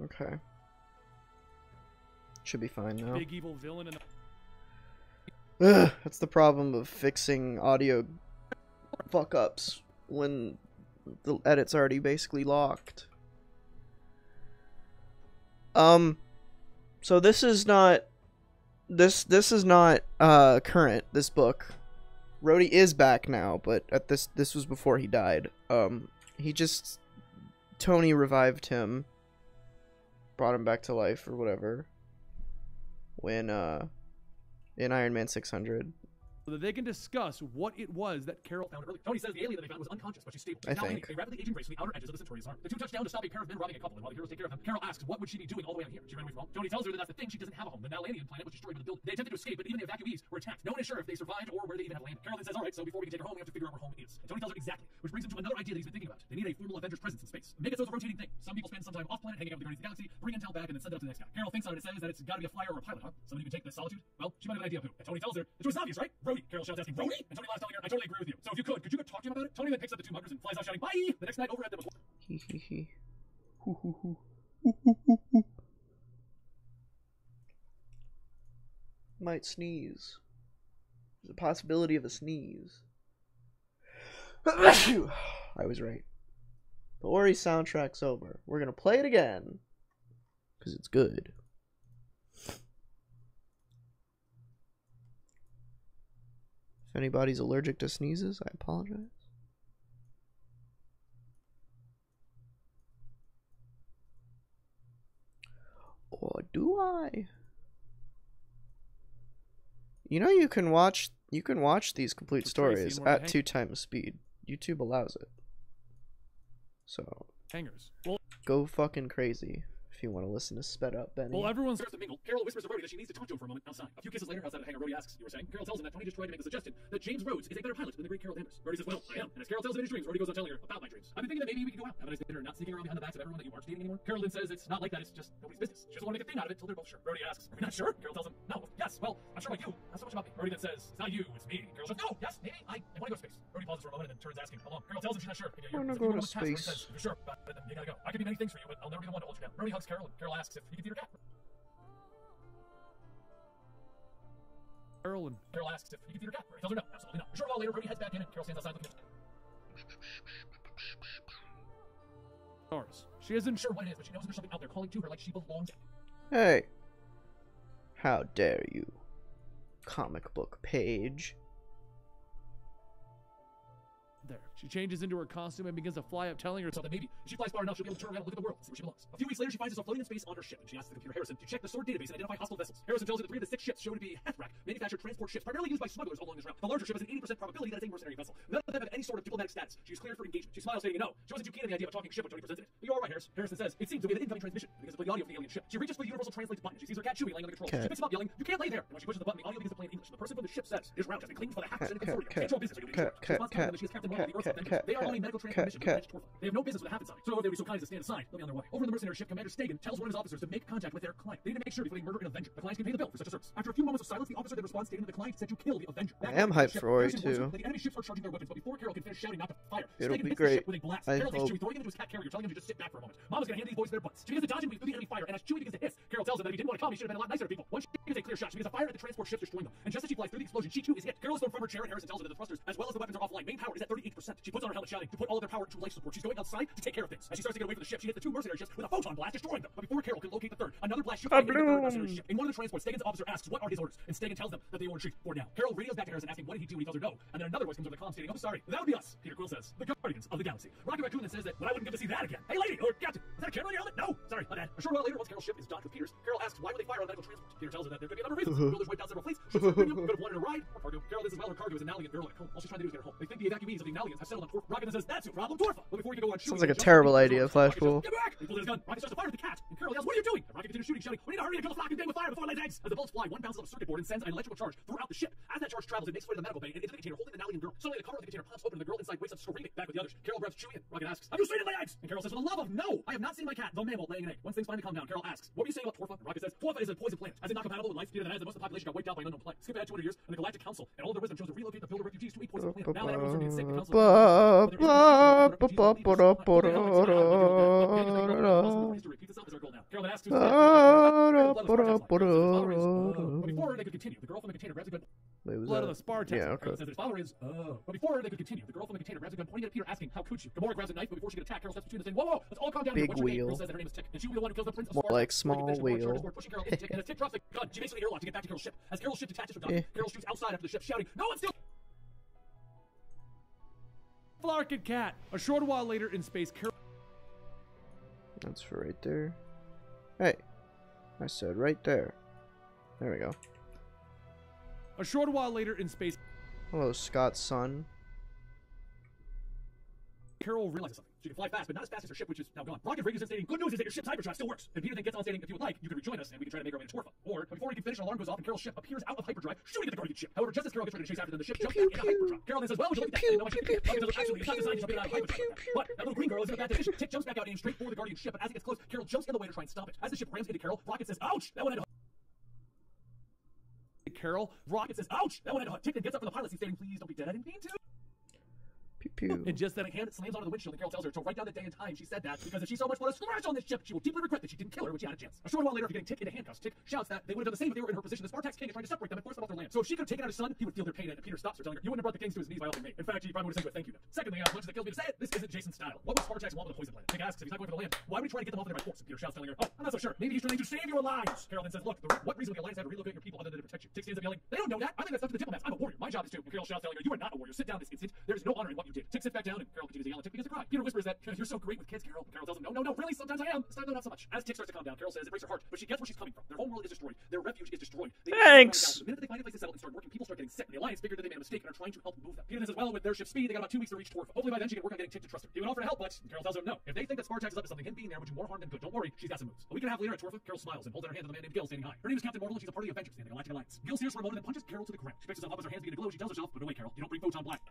Okay. Should be fine now. Big evil villain and... Ugh, that's the problem of fixing audio fuck-ups when the edit's already basically locked. So this is not... This is not, current, this book. Rhodey is back now, but at this was before he died. He just... Tony revived him. Brought him back to life, or whatever. When, in Iron Man 600. So that they can discuss what it was that Carol found earlier. Tony says the alien that they found was unconscious, but she's stable. She's now landing a rapidly aging race from the outer edges of the Centauri's arm. The two touch down to stop a pair of men robbing a couple, and while the heroes take care of them, Carol asks what would she be doing all the way out here. She ran away from home. Tony tells her that that's the thing, she doesn't have a home. The Nalanian planet was destroyed with a building. They attempted to escape, but even the evacuees were attacked. No one is sure if they survived or where they even have landed. Carol then says, alright, so before we can take her home, we have to figure out where home is. And Tony tells her exactly, which brings him to another idea that he's been thinking about. They need a formal Avengers presence in space. Megazord's a rotating thing. Some people spend some time off planet hanging out with the Guardians of the Galaxy, bring intel back, and then send it up to the next guy. Carol thinks on it and says that it's gotta be a flyer or a pilot, huh? Somebody who can take the solitude? Well, she might have an idea of who. And Tony tells her, the choice is obvious, right? Rhodey. Carol shouts asking, Rhodey? And Tony laughs telling her, I totally agree with you. So if you could you go talk to him about it? Tony then picks up the two muggers and flies out shouting, bye! The next night over at the... Hee hee hee. Hoo hoo hoo. might sneeze. There's a possibility of a sneeze. I was right. The Ori soundtrack's over. We're gonna play it again. Because it's good. If anybody's allergic to sneezes, I apologize. Or do I? You know you can watch these complete stories at 2x speed. YouTube allows it. So Hangers. go fucking crazy if you want to listen to sped up Benny. Well, everyone's starts to mingle. Carol whispers to Rhodey that she needs to talk to him for a moment outside. A few kisses later, outside of the hangar, Rhodey asks, "You were saying?" Carol tells him that Tony just tried to make the suggestion that James Rhodes is a better pilot than the great Carol Danvers. Rhodey says, "Well, I am." And as Carol tells him in his dreams, Rhodey goes on telling her about my dreams. I've been thinking that maybe we could go out, have a nice dinner, and not sneaking around behind the backs of everyone that you aren't dating anymore. Carol then says it's not like that. It's just nobody's business. She doesn't want to make a thing out of it until they're both sure. Rhodey asks, "Are you not sure?" Carol tells him, "No, yes, well, I'm sure about you, not so much about me." Rhodey then says, "It's not you, it's me." Carol says, "No, yes, maybe, I want to go to space." Rhodey pauses for a moment and then turns asking, "How long?" Carol tells him she's not sure. I want to go to space. Says, "If you're sure, but then you gotta go. I could be many things for you, but I'll never be the one to hold you down." Rhodey hugs Carol, and Carol asks if he can feed her cat. Carol asks if he can feed her cat. Rhodey tells her no, absolutely not. A short while later, Rhodey heads back in, and Carol stands outside looking at stars. She isn't sure what it is, but she knows there's something out there calling to her like she belongs. Hey. How dare you? Comic book page. There. She changes into her costume and begins to fly up, telling herself that maybe if she flies far enough, she'll be able to turn around and look at the world and see where she belongs. A few weeks later, she finds herself floating in space on her ship, and she asks the computer Harrison to check the stored database and identify hostile vessels. Harrison tells her that 3 of the 6 ships show to be Hethrak, manufactured transport ships primarily used by smugglers along this route. The larger ship has an 80% probability that it's a mercenary vessel. None of them have any sort of diplomatic status. She's cleared for engagement. She smiles, saying, "No, she wasn't too keen on the idea of a talking ship when Tony presented it. But you're all right, Harrison." Harrison says, "It seems to be an incoming transmission." Because it's the audio of the alien ship. She reaches for the universal translate button. She sees her cat Chewie laying on the controls. She picks him up, yelling, "You can't lay there!" And when she pushes the button, the audio begins to play in English. The person from the ship says, "This route has been claimed for the hackers and consortium. Control business. Are you doing sure?" She responds to them that she is Captain Marvel of the Earth's Avengers. They are on a medical transmission to Branch Torfa. They have no business with a half inside. So if they would be so kind as to stand aside, they'll be on their way. Over in the mercenary ship, Commander Stagen tells one of his officers to make contact with their client. They need to make sure before they murder an Avenger. The client can pay the bill for such a service. After a few moments of silence, the officer then responds, stating that the client said to kill the Avenger. I am hyped for Ori too. The enemy ships are charging their weapons, but before Carol can finish shouting not to fire, It'll Stagen be hits great. the ship with a blast. I Carol takes hope. Chewie, throwing him into his cat carrier, telling him to just sit back for a moment. Mama's gonna hand these boys their butts. She begins to dodge and weave through the enemy fire, and as Chewie begins to hiss, Carol tells him that if he didn't want to come, he should have been a lot nicer to people. Once she gets a clear shot, she begins to fire at the transport ships, destroying them. And just as she flies through the explosion, she too is hit. Carol is thrown from her chair, and Harrison tells her that the thrusters, as well as the weapons, are offline. Main power is at 38%. She puts on her helmet, shouting to put all of their power into life support. She's going outside to take care of things. As she starts to get away from the ship, she hits the 2 mercenary ships with a photon blast, destroying them. But before Carol can locate the third, another blast shoots into the third mercenary ship. In one of the transports, Stagen's officer asks what are his orders, and Stagen tells them that they will retreat for now. Carol radios back to Harrison asking what did he do, and he tells her no. And then another voice comes over the comm stating, "Oh, sorry, that would be us." Peter Quill says, "The Guardians of the Galaxy." Rocket Raccoon then says that, "But I wouldn't get to see that again." "Hey, lady, or Captain, is that a camera on your helmet?" "No, sorry, my bad." A short while later, once Carol's ship is docked with Peter's, Carol asks why would they fire on medical transport. Peter tells her that there could be a number of reasons. Builders wiped out several fleets, ships were premium, could have wanted a ride, or cargo. Carol says as well her cargo is an Nalian girl at home. All she's trying to do is get her home. They think the evacuees of the Nalians have settled on Torfa. Rocket then says, "That's your problem, Torfa." But before he can go on shooting, Sounds like a terrible idea, Flashpool. "Get back!" He pulls out his gun. Rocket starts to fire at the cat, and Carol yells, "What are you doing?" And Rocket continues shooting, shouting, "We need to hurry and kill the flocking thing with fire before it lays eggs." As the bullets fly, one bounces off a circuit board and sends an electrical charge throughout the ship. As that charge travels, it makes its way to the medical bay and into the container holding the Nalian girl. Suddenly, the cover of the container pops open and the girl inside wakes up screaming. Back with the others, Carol grabs Chewie and Rocket asks, "Have you seen it lay eggs?" And Carol says, "For the love of no, I have not seen my cat, the mammal, laying an egg." Once things finally calm down, Carol asks, "What were you saying about Torfa?" And Rocket says, "Torfa is a poison planet. As in not compatible with life, due to that, most of the population got wiped out by an unknown planet. Skip ahead 200 years, and the Galactic Council and all their wisdom chose to relocate the Builder refugees to a poison planet. Now that everyone's starting to sick, the Council Carol then asks before they could continue, the girl from the container grabs a gun. Blood of the Spartans. Yeah, okay. Carol says his father is, But before they could continue, the girl from the container grabs a gun, pointing at Peter, asking, "How could you?" Gamora grabs a knife, but before she can attack, Carol steps between them, saying, "Whoa, whoa, let's all calm down." Big What's your name? wheel. Carol says that her name is Tick, and she will be the one who kills the prince of More Sparta. like small wheel. Pushing Carol into Tick, and as Tick drops the gun, she makes an airlock to get back to Carol's ship. As Carol's ship detaches her gun, Carol shoots outside after the ship, shouting, "No one's still." Flark and Cat. A short while later in space, Carol. That's for right there. Hey, I said right there. There we go. A short while later in space, Hello, Scott's son. Carol realizes something. She can fly fast, but not as fast as her ship, which is now gone. Rocket radios in stating, "Good news is that your ship's hyperdrive still works." And Peter then gets on stating, "If you would like, you can rejoin us, and we can try to make our way to Torfa." Or, before he can finish, an alarm goes off, and Carol's ship appears out of hyperdrive, shooting at the Guardian ship. However, just as Carol gets ready to chase after them, the ship jumps back into hyperdrive. Carol then says, "Well, would you look at that?" And no, I shouldn't. Rocket says, "Actually, it's not designed to jump in and out of hyperdrive like that." But that little green girl is in a bad position. Tick jumps back out, aiming straight for the Guardian ship, but as it gets close, Carol jumps in the way to try and stop it. As the ship rams into Carol, Rocket says, "Ouch! That one had Carol, Rocket says, "Ouch! That one had Tick then gets up from the pilot seat, stating, "Please don't be dead. I didn't mean to." Pew pew. And just then a hand slams onto the windshield and Carol tells her to write down the day and time she said that, because if she so much want to scratch on this ship, she will deeply regret that she didn't kill her when she had a chance. A short while later, after getting Tick into handcuffs, Tick shouts that they would have done the same if they were in her position. The Spartax king is trying to separate them and force them off their land. So if she could have taken out his son, he would feel their pain, and Peter stops her, telling her, you wouldn't have brought the kings to his knees by helping me. In fact, he probably would have sent you a thank you note. Secondly, as much as it kills me to say it, this isn't Jason's style. What would Spartax want with a poison planet? Tick asks if he's not going for the land, why would he try to get them off there by force? And Peter shouts, telling her, oh, I'm not so sure. Maybe he's trying to save your lives. Carol then says, look, what reason would the Alliance have to relocate your people other than to protect you? Tick stands up yelling, they don't know that. I think that's up to the diplomats. I'm a warrior. My job is to. And Carol shouts, telling her, you are not a warrior. Sit down this instant. There is no honor in what you did. Tick sits back down, and Carol continues to yell, and Tick begins to cry. Peter whispers that, you're so great with kids, Carol. And Carol tells him, no, really, sometimes I am. This time, no, not so much. As Tick starts to calm down, Carol says it breaks her heart, but she gets where she's coming from. Their home world is destroyed. Their refuge is destroyed. Thanks. The minute that they find a place to settle and start working, people start getting sick. And the Alliance figured that they made a mistake and are trying to help move them. Peter then says, well, with their ship speed, they got about 2 weeks to reach Torfa. Hopefully by then she can work on getting Tick to trust her. He would offer to help, but Carol tells him no. If they think that Spartax is up to something, him being there would do more harm than good. Don't worry, she's got some moves. A week and a half later at Torfa, Carol smiles and holds out her hand to the man named Gil standing high. Her name is Captain Marvel, and she's a part of the Avengers, the Galactic Alliance. Gil steers for a moment and punches Carol to the ground. She picks herself up as her hands begin to glow. She tells herself, put away, Carol. You don't bring photon black.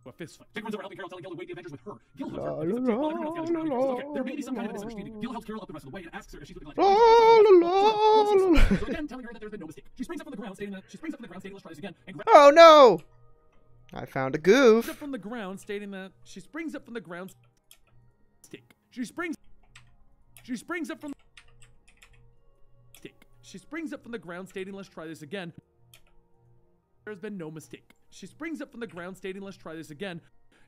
A fist fight. Tick runs over helping Carol, telling Gil to wait the Avengers with her. Gil hooks her. And says, well, everyone else gets her. Okay, there may be some kind of misunderstanding. Gil helps Carol up the rest of the way and asks her if she's with the Galactic. So again, telling her that there's been no mistake. She springs up from the ground, stating, let's try this again. And Oh no! I found a goof. up from the ground, stating that she springs up from the ground. She springs up from She springs up from the ground, stating, let's try this again. There's been no mistake. She springs up from the ground, stating, let's try this again,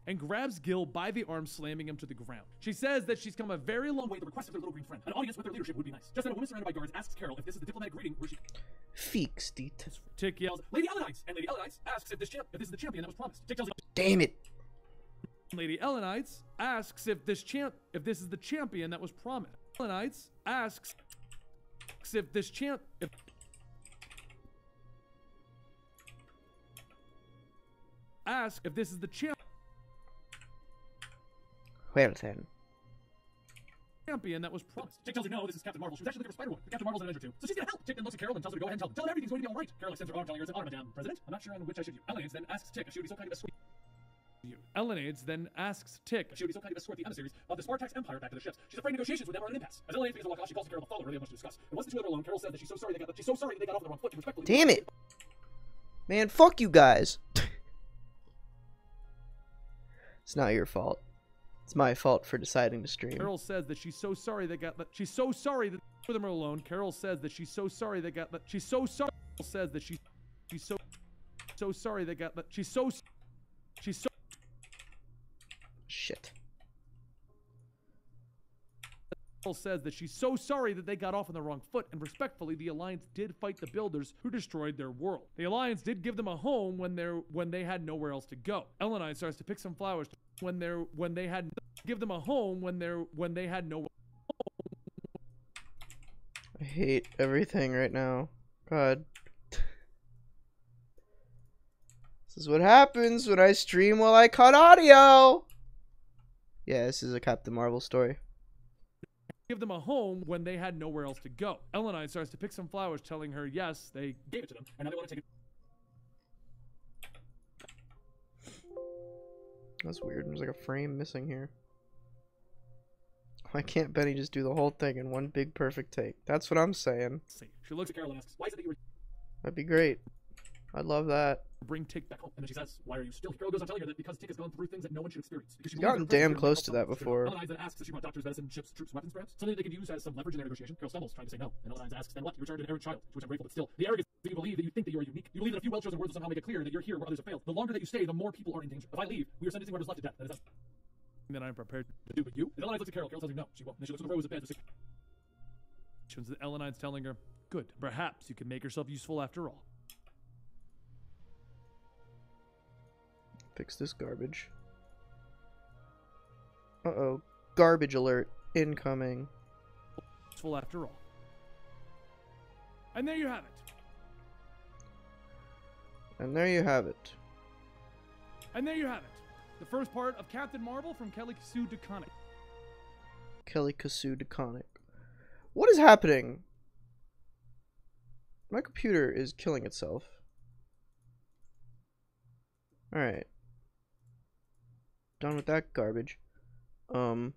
and grabs Gil by the arm, slamming him to the ground. She says that she's come a very long way at the request of their little green friend. An audience with their leadership would be nice. Just then a woman surrounded by guards asks Carol if this is the diplomatic greeting where she... Feeks, Deet. Tick yells, Lady Ellenites! And Lady Ellenites asks if this is the champion that was promised. Tick tells her, Damn it. Lady Ellenites asks if this is the champion that was promised. Ellenites asks if this is the Well then. champion that was promised. Tick tells her no, this is Captain Marvel. She was actually looking for Spider-Woman. Captain Marvel's an Avenger too. So she's gonna help. Tick then looks at Carol and tells her to go ahead and tell her everything's going to be alright. Carol extends her arm, telling her it's an honor, Madame President. I'm not sure on which I should use. Ellenites then asks Tick if she would be so kind of escort Ellenites then asks Tick if she would be so kind of escort the emissaries of the Spartax Empire back to their ships. She's afraid negotiations with them are an impasse. As Ellenites begins to walk off, she calls Carol the follower. They have much to discuss. And once the two of them are alone, Carol says that she's so sorry that they got off on the wrong foot and respectfully. Damn it. Man, fuck you guys. It's not your fault. It's my fault for deciding to stream. Carol says that she's so sorry they got she's so sorry that for them are alone. Carol says that she's so sorry they got she's so sorry. Carol says that she's so sorry they got she's so Shit. Carol says that she's so sorry that they got off on the wrong foot, and respectfully, the Alliance did fight the Builders who destroyed their world. The Alliance did give them a home when they had nowhere else to go. Ellenites starts to pick some flowers when they had give them a home when they had no. I hate everything right now. God. This is what happens when I stream while I cut audio. Yeah, this is a Captain Marvel story. Give them a home when they had nowhere else to go. Ellenite starts to pick some flowers, telling her yes, they gave it to them, and now they want to take it. That's weird. There's like a frame missing here. Why can't Benny just do the whole thing in one big perfect take? That's what I'm saying. She looks at Carol and asks, why is it that you were... That'd be great. I'd love that. Bring Tick back home. And then she says, why are you still here? Carol goes on telling her that because Tick has gone through things that no one should experience. Because she's gotten damn close to that before. Ellenites then asks if she brought doctors, medicine, ships, troops, weapons, perhaps? Something they could use as some leverage in their negotiation. Carol stumbles, trying to say no. And Ellenites asks, then what? You returned an arrogant child. To which I'm grateful, but still. The arrogance that you believe that you think that you are unique. You believe that a few well-chosen words will somehow make it clear that you're here where others have failed. The longer that you stay, the more people are in danger. If I leave, we are sentencing whoever's left to death. That is that I'm prepared to do, but you? And Ellenites looks at Carol. Carol tells her no, she won't. And then she looks at the rows of beds. Ellenites telling her, good. Perhaps you can make yourself useful after all. Fix this garbage. Uh-oh. Garbage alert. Incoming. Useful after all. And there you have it. And there you have it. And there you have it. The first part of Captain Marvel from Kelly Sue DeConnick. Kelly Sue DeConnick. What is happening? My computer is killing itself. Alright. Done with that garbage. If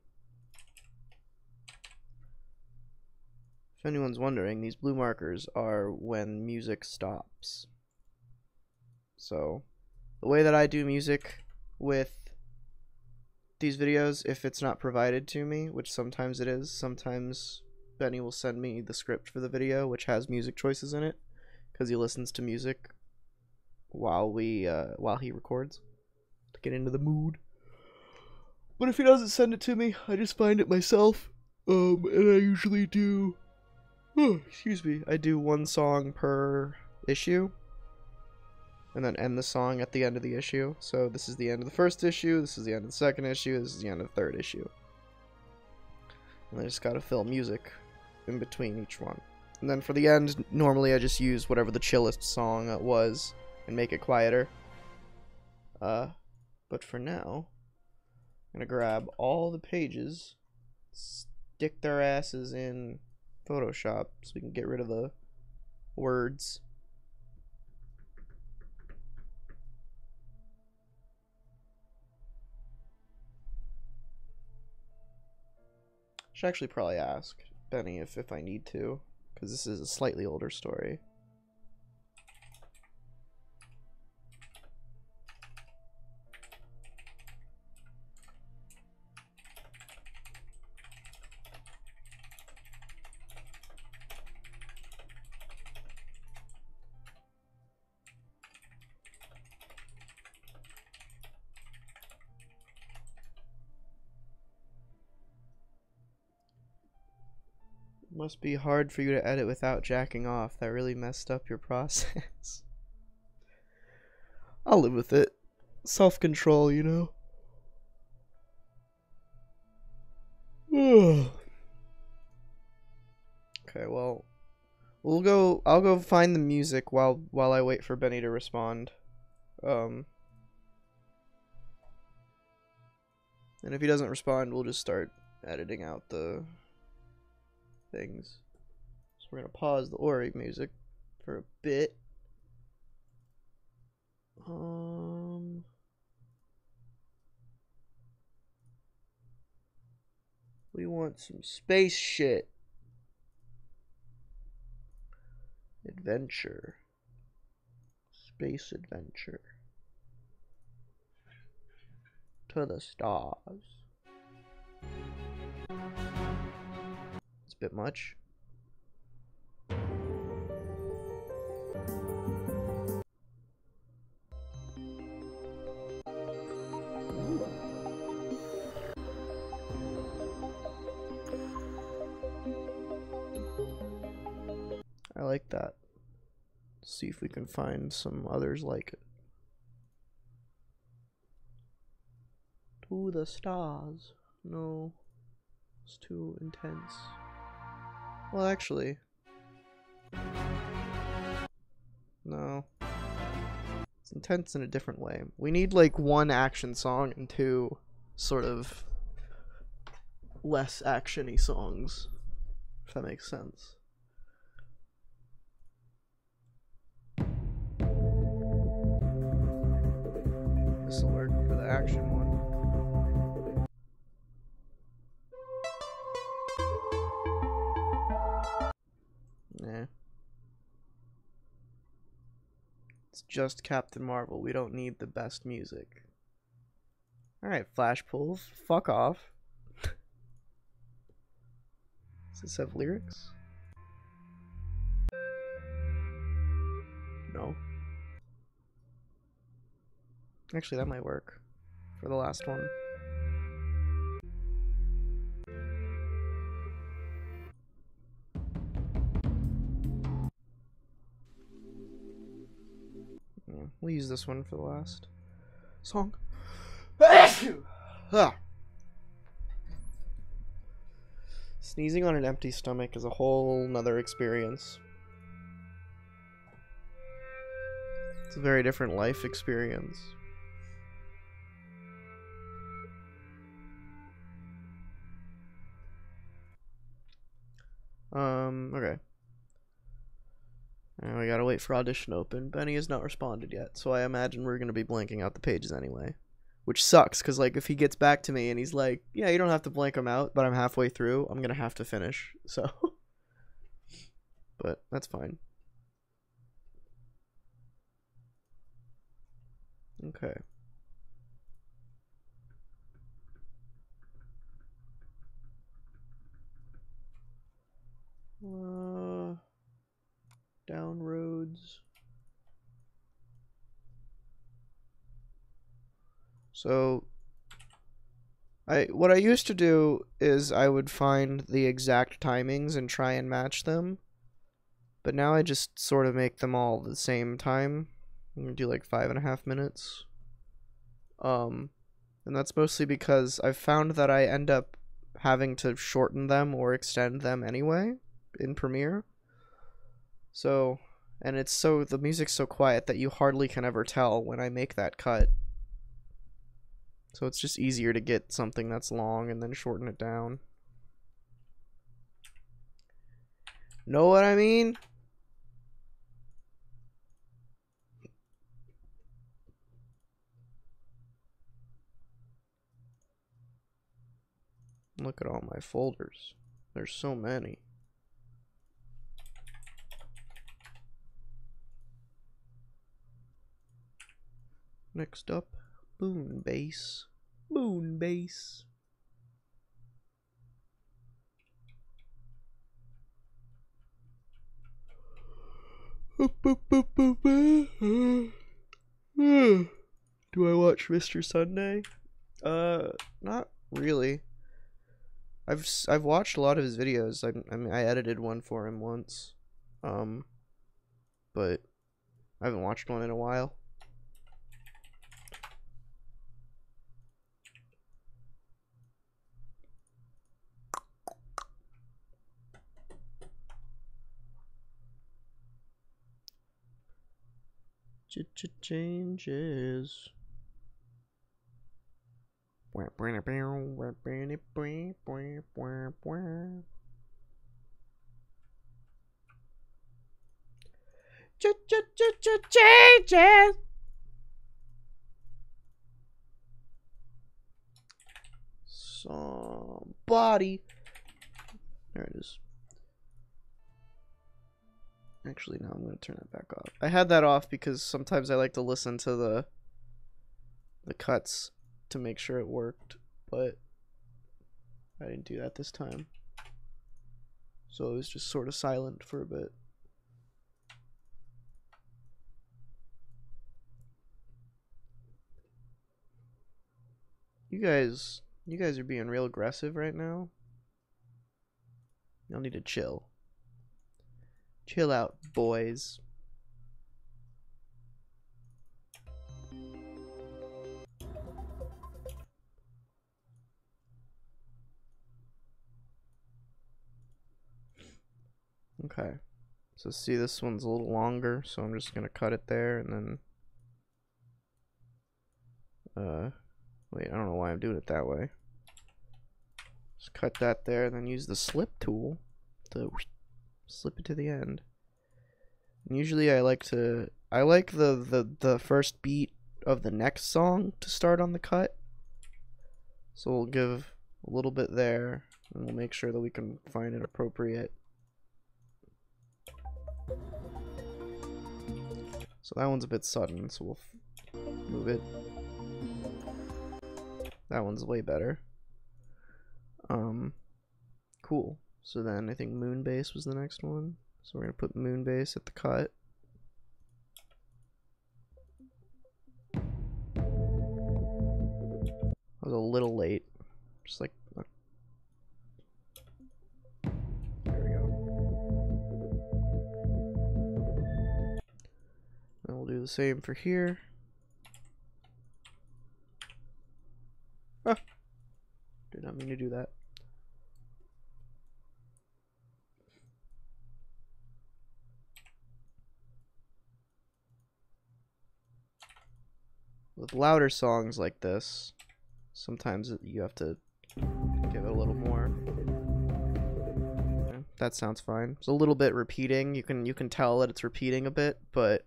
anyone's wondering, these blue markers are when music stops. So, the way that I do music with these videos, if it's not provided to me, which sometimes it is, sometimes Benny will send me the script for the video, which has music choices in it, because he listens to music while he records to get into the mood. But if he doesn't send it to me, I just find it myself. And I usually do, I do one song per issue, and then end the song at the end of the issue. So this is the end of the first issue, this is the end of the second issue, this is the end of the third issue. And I just gotta fill music in between each one. And then for the end, normally I just use whatever the chillest song was and make it quieter. But for now, I'm gonna grab all the pages, stick their asses in Photoshop so we can get rid of the words. Should actually probably ask Benny if I need to, because this is a slightly older story. Must be hard for you to edit without jacking off. That really messed up your process. I'll live with it. Self-control, you know? Okay, well, I'll go find the music while I wait for Benny to respond. And if he doesn't respond, we'll just start editing out the things. So we're gonna pause the Ori music for a bit. We want some space shit. Adventure. Space adventure. To the stars. It's a bit much. I like that. See if we can find some others like it. To the stars. No. It's too intense. Well, actually. No. It's intense in a different way. We need like one action song and two sort of less action-y songs. If that makes sense. This'll work for the action one. Nah. It's just Captain Marvel. We don't need the best music. Alright, Flash Pulls. Fuck off. Does this have lyrics? No. Actually, that might work for the last one. Yeah, we'll use this one for the last song. Sneezing on an empty stomach is a whole nother experience. It's a very different life experience. Okay. And we gotta wait for audition to open. Benny has not responded yet, so I imagine we're gonna be blanking out the pages anyway. Which sucks, because, like, if he gets back to me and he's like, yeah, you don't have to blank them out, but I'm halfway through, I'm gonna have to finish, so. But, that's fine. Okay. Down roads. So what I used to do is I would find the exact timings and try and match them. But now I just sort of make them all the same time. I'm gonna do like 5.5 minutes. And that's mostly because I've found that I end up having to shorten them or extend them anyway in Premiere. So, and the music's so quiet that you hardly can ever tell when I make that cut. So it's just easier to get something that's long and then shorten it down. Know what I mean? Look at all my folders. There's so many. Next up, Moonbase. Moonbase. Do I watch Mr. Sunday? Not really. I've watched a lot of his videos. I mean, I edited one for him once. But I haven't watched one in a while. Changes. Changes. Somebody. There it is. Actually, no, I'm going to turn that back off. I had that off because sometimes I like to listen to the cuts to make sure it worked, but I didn't do that this time. So it was just sort of silent for a bit. You guys are being real aggressive right now. Y'all need to chill. Chill out, boys. Okay. So see, this one's a little longer, so I'm just gonna cut it there and then wait, I don't know why I'm doing it that way. Just cut that there, and then use the slip tool to slip it to the end. And usually I like the first beat of the next song to start on the cut. So we'll give a little bit there, and we'll make sure that we can find it appropriate. So that one's a bit sudden, so we'll move it. That one's way better. Cool. So then I think Moonbase was the next one. So we're gonna put Moonbase at the cut. I was a little late. Just like there we go. And we'll do the same for here. Ah, did not mean to do that. With louder songs like this, sometimes you have to give it a little more. Yeah, that sounds fine. It's a little bit repeating. You can tell that it's repeating a bit, but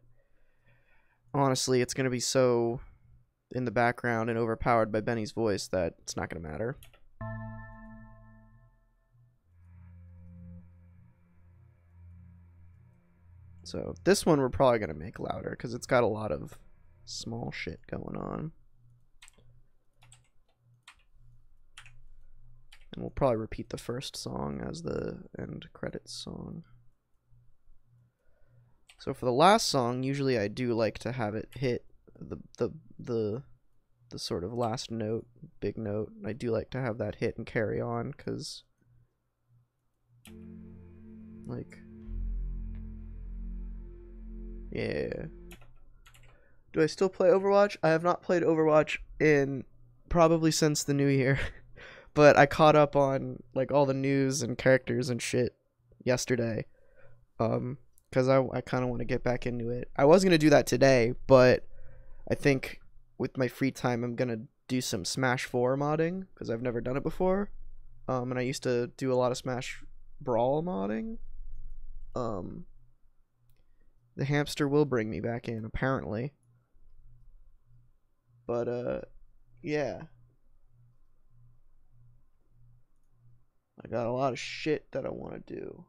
honestly, it's gonna be so in the background and overpowered by Benny's voice that it's not gonna matter. So this one we're probably gonna make louder because it's got a lot of small shit going on. And we'll probably repeat the first song as the end credits song. So for the last song, usually I do like to have it hit the sort of last note, big note. I do like to have that hit and carry on, because like, yeah. Do I still play Overwatch? I have not played Overwatch in probably since the new year. But I caught up on like all the news and characters and shit yesterday. Because I kind of want to get back into it. I was going to do that today, but I think with my free time I'm going to do some Smash 4 modding, because I've never done it before. And I used to do a lot of Smash Brawl modding. The hamster will bring me back in, apparently. But, yeah. I got a lot of shit that I want to do.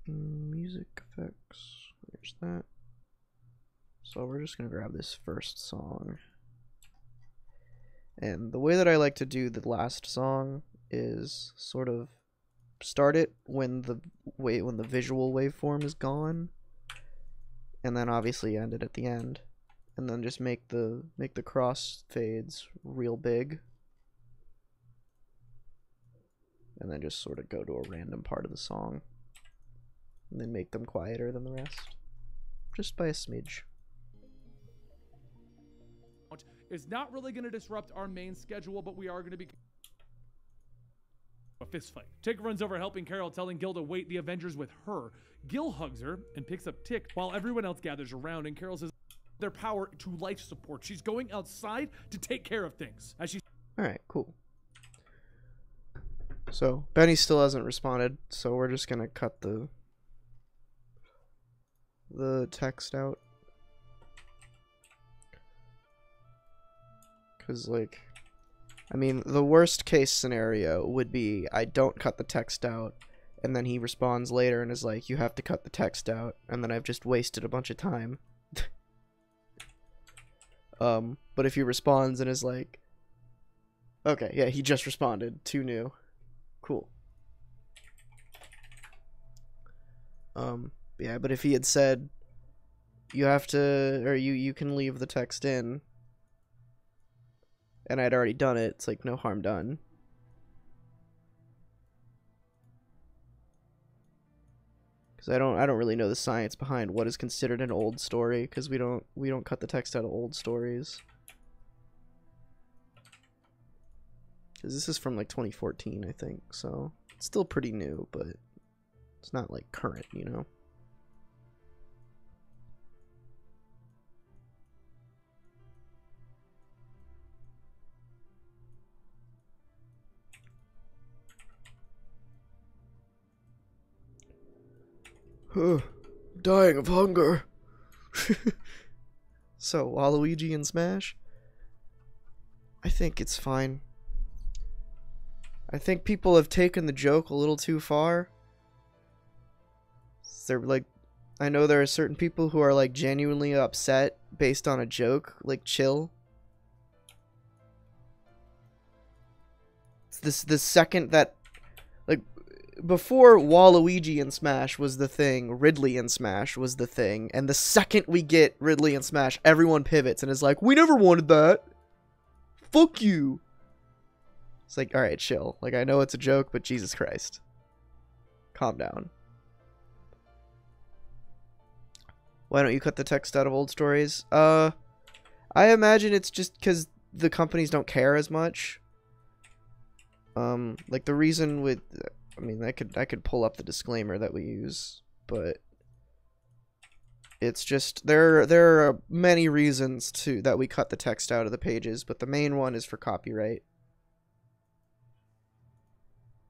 Music effects. There's that. So we're just going to grab this first song. And the way that I like to do the last song is sort of start it when the visual waveform is gone, and then obviously end it at the end. And then just make the cross fades real big. And then just sort of go to a random part of the song. And then make them quieter than the rest. Just by a smidge. It's not really going to disrupt our main schedule, but we are going to be a fist fight. Tick runs over helping Carol, telling Gil to wait the Avengers with her. Gil hugs her and picks up Tick while everyone else gathers around, and Carol says their power to life support. She's going outside to take care of things. As she Alright, cool. So, Benny still hasn't responded, so we're just gonna cut the text out. Because, like, I mean, the worst case scenario would be I don't cut the text out, and then he responds later and is like, you have to cut the text out, and then I've just wasted a bunch of time. But if he responds and is like, okay, yeah, he just responded, too new. Cool. Yeah, but if he had said, you have to, or you can leave the text in, and I'd already done it, it's like no harm done. Because I don't really know the science behind what is considered an old story, because we don't cut the text out of old stories. Because this is from like 2014, I think, so it's still pretty new, but it's not like current, you know? Dying of hunger. So, Waluigi and Smash? I think it's fine. I think people have taken the joke a little too far. They're like, I know there are certain people who are like genuinely upset based on a joke. Like, chill. It's the second that, like, before Waluigi and Smash was the thing, Ridley and Smash was the thing, and the second we get Ridley and Smash, everyone pivots and is like, we never wanted that. Fuck you. It's like, alright, chill. Like, I know it's a joke, but Jesus Christ. Calm down. Why don't you cut the text out of old stories? I imagine it's just because the companies don't care as much. Like, the reason with... I mean, I could pull up the disclaimer that we use, but it's just there are many reasons that we cut the text out of the pages, but the main one is for copyright.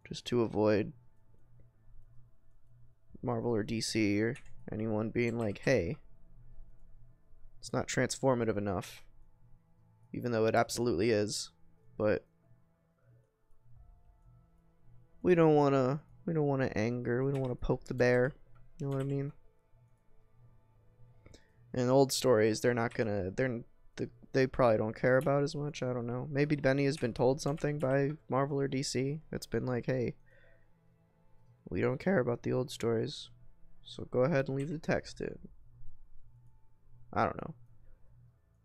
Just to avoid Marvel or DC or anyone being like, hey, it's not transformative enough, even though it absolutely is, but we don't want to We don't want to anger. We don't want to poke the bear. You know what I mean? And old stories, they're not gonna. They probably don't care about as much. I don't know. Maybe Benny has been told something by Marvel or DC that's been like, hey, we don't care about the old stories, so go ahead and leave the text in. I don't know.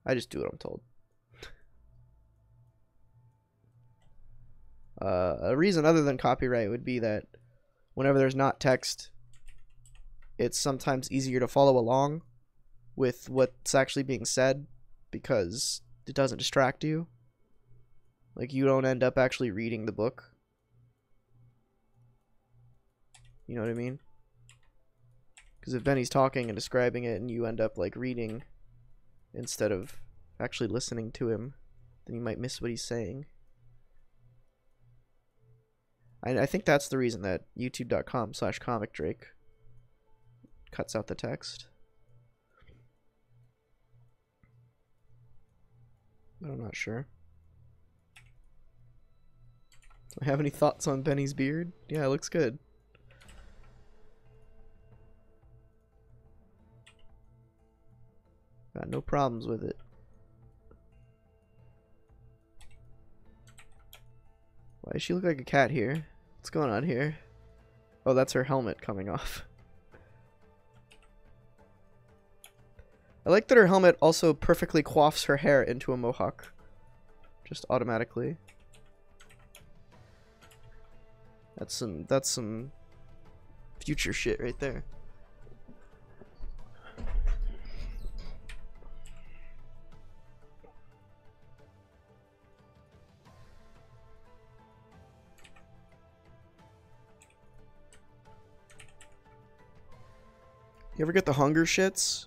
I just do what I'm told. A reason other than copyright would be that whenever there's not text, it's sometimes easier to follow along with what's actually being said because it doesn't distract you. Like, you don't end up actually reading the book. You know what I mean? Because if Benny's talking and describing it and you end up, like, reading instead of actually listening to him, then you might miss what he's saying. I think that's the reason that youtube.com/comicdrake cuts out the text. But I'm not sure. Do I have any thoughts on Benny's beard? Yeah, it looks good. Got no problems with it. Why does she look like a cat here? What's going on here? Oh, that's her helmet coming off. I like that her helmet also perfectly coiffs her hair into a mohawk. Just automatically. That's some future shit right there. You ever get the hunger shits?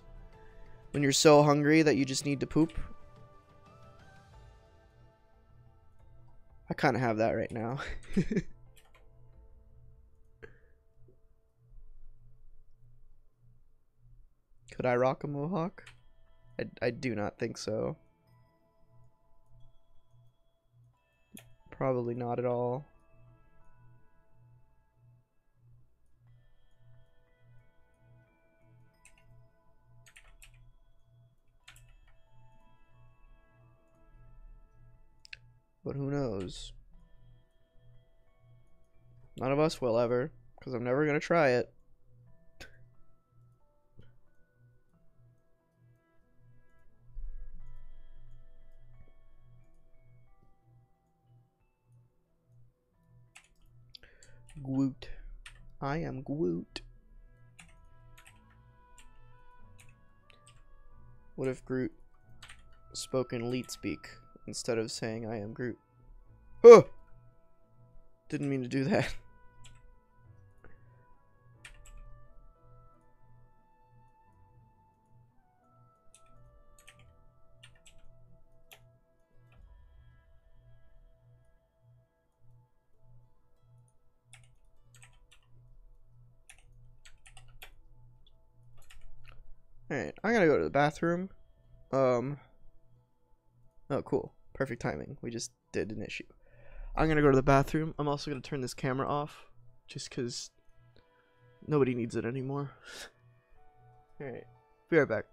When you're so hungry that you just need to poop? I kind of have that right now. Could I rock a mohawk? I do not think so. Probably not at all. But who knows? None of us will ever, because I'm never going to try it. Groot. I am Groot. What if Groot spoke in Leet speak instead of saying I am Groot? Oh! Didn't mean to do that. Alright, I'm gonna go to the bathroom. Oh, cool. Perfect timing. We just did an issue. I'm gonna go to the bathroom. I'm also gonna turn this camera off, just because nobody needs it anymore. Alright, be right back.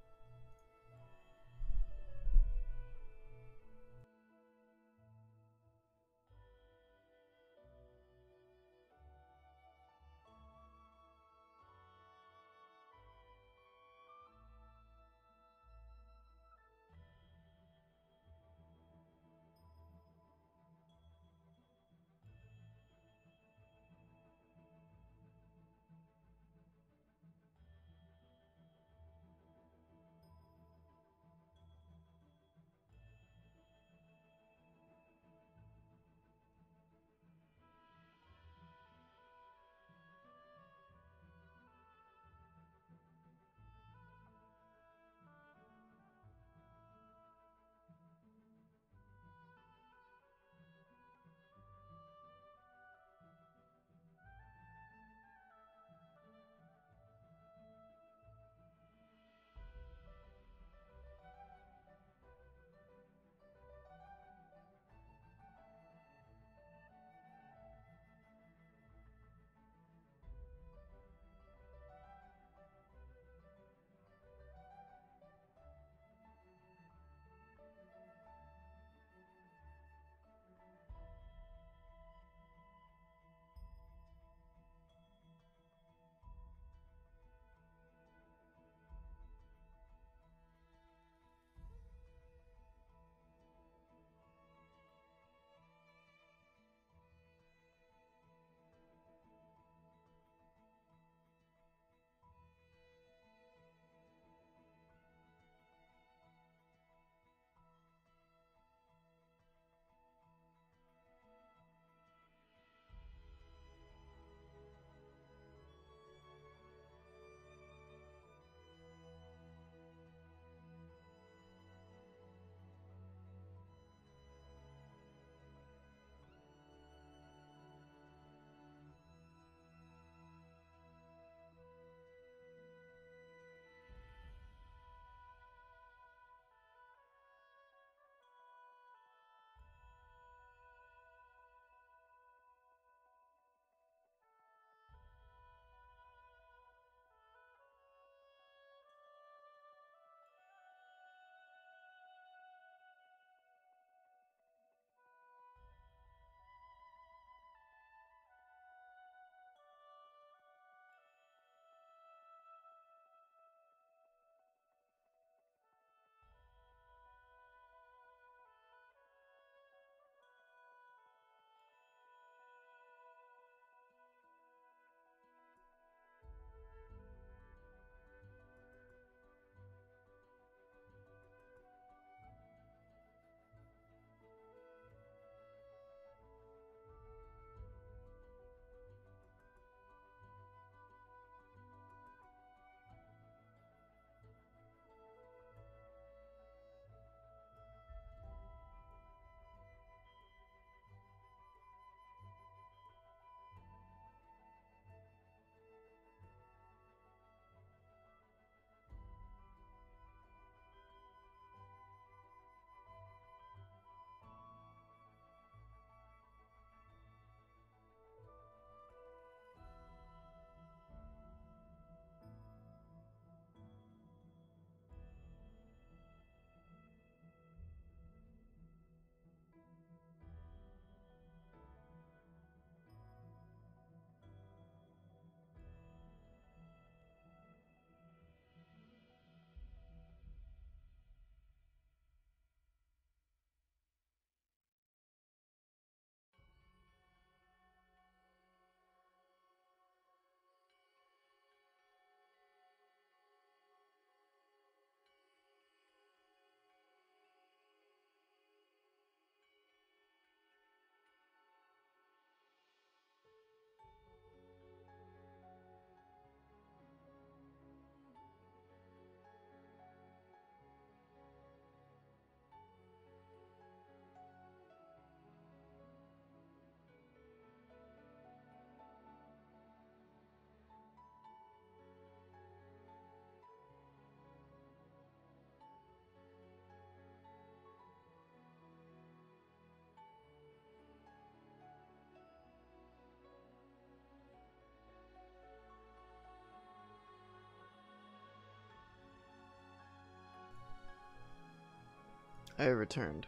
I returned.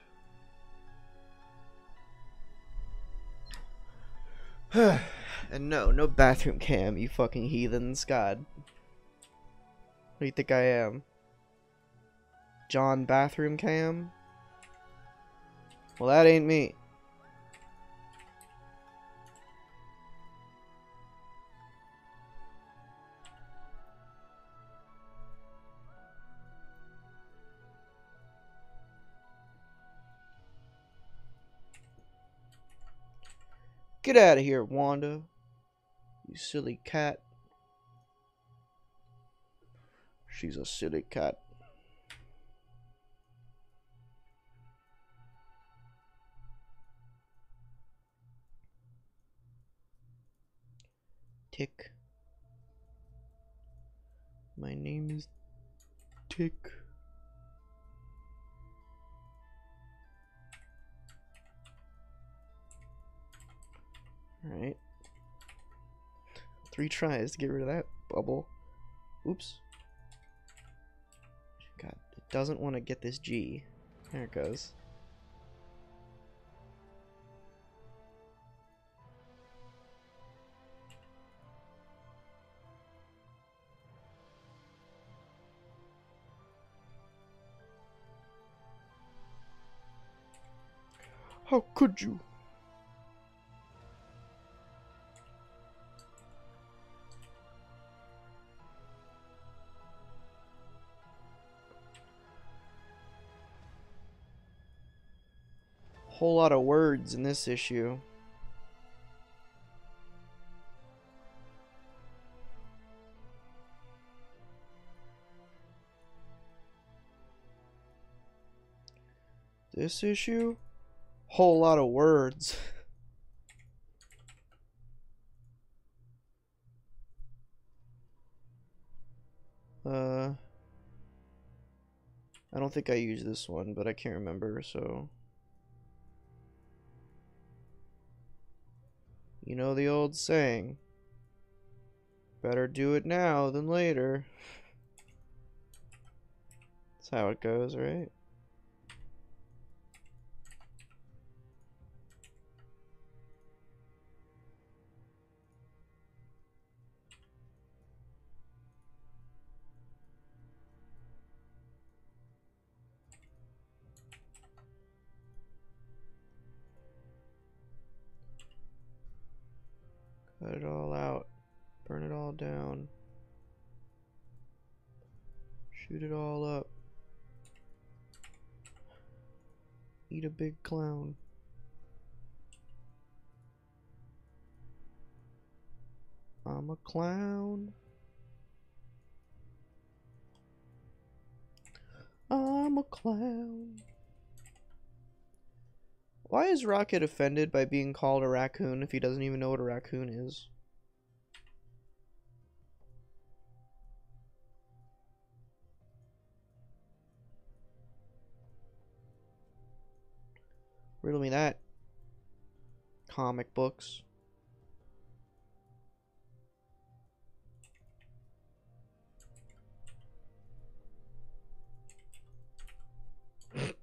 And no bathroom cam, you fucking heathens. God. What do you think I am? John Bathroom Cam? Well, that ain't me. Get out of here, Wanda. You silly cat. She's a silly cat. Tick. My name is Tick. Alright. 3 tries to get rid of that bubble. Oops. God, it doesn't want to get this G. There it goes. How could you? Whole lot of words in this issue. This issue? Whole lot of words. I don't think I used this one, but I can't remember, so. You know the old saying, better do it now than later. That's how it goes, right? Cut it all out. Burn it all down. Shoot it all up. Eat a big clown. I'm a clown. I'm a clown. Why is Rocket offended by being called a raccoon if he doesn't even know what a raccoon is? Riddle me that. Comic books.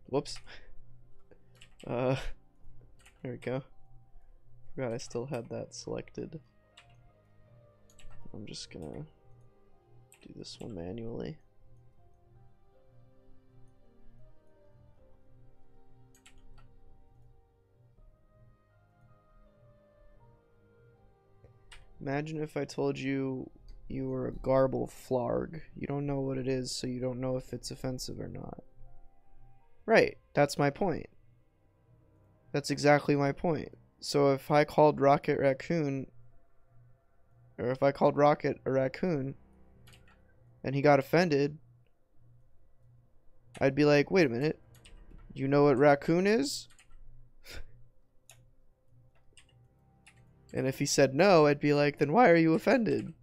Whoops. There we go. Forgot I still had that selected. I'm just gonna do this one manually. Imagine if I told you you were a garble flarg. You don't know what it is, so you don't know if it's offensive or not. Right, that's my point. That's exactly my point. So if I called Rocket Raccoon, or if I called Rocket a raccoon, and he got offended, I'd be like, wait a minute, you know what raccoon is? And if he said no, I'd be like, then why are you offended?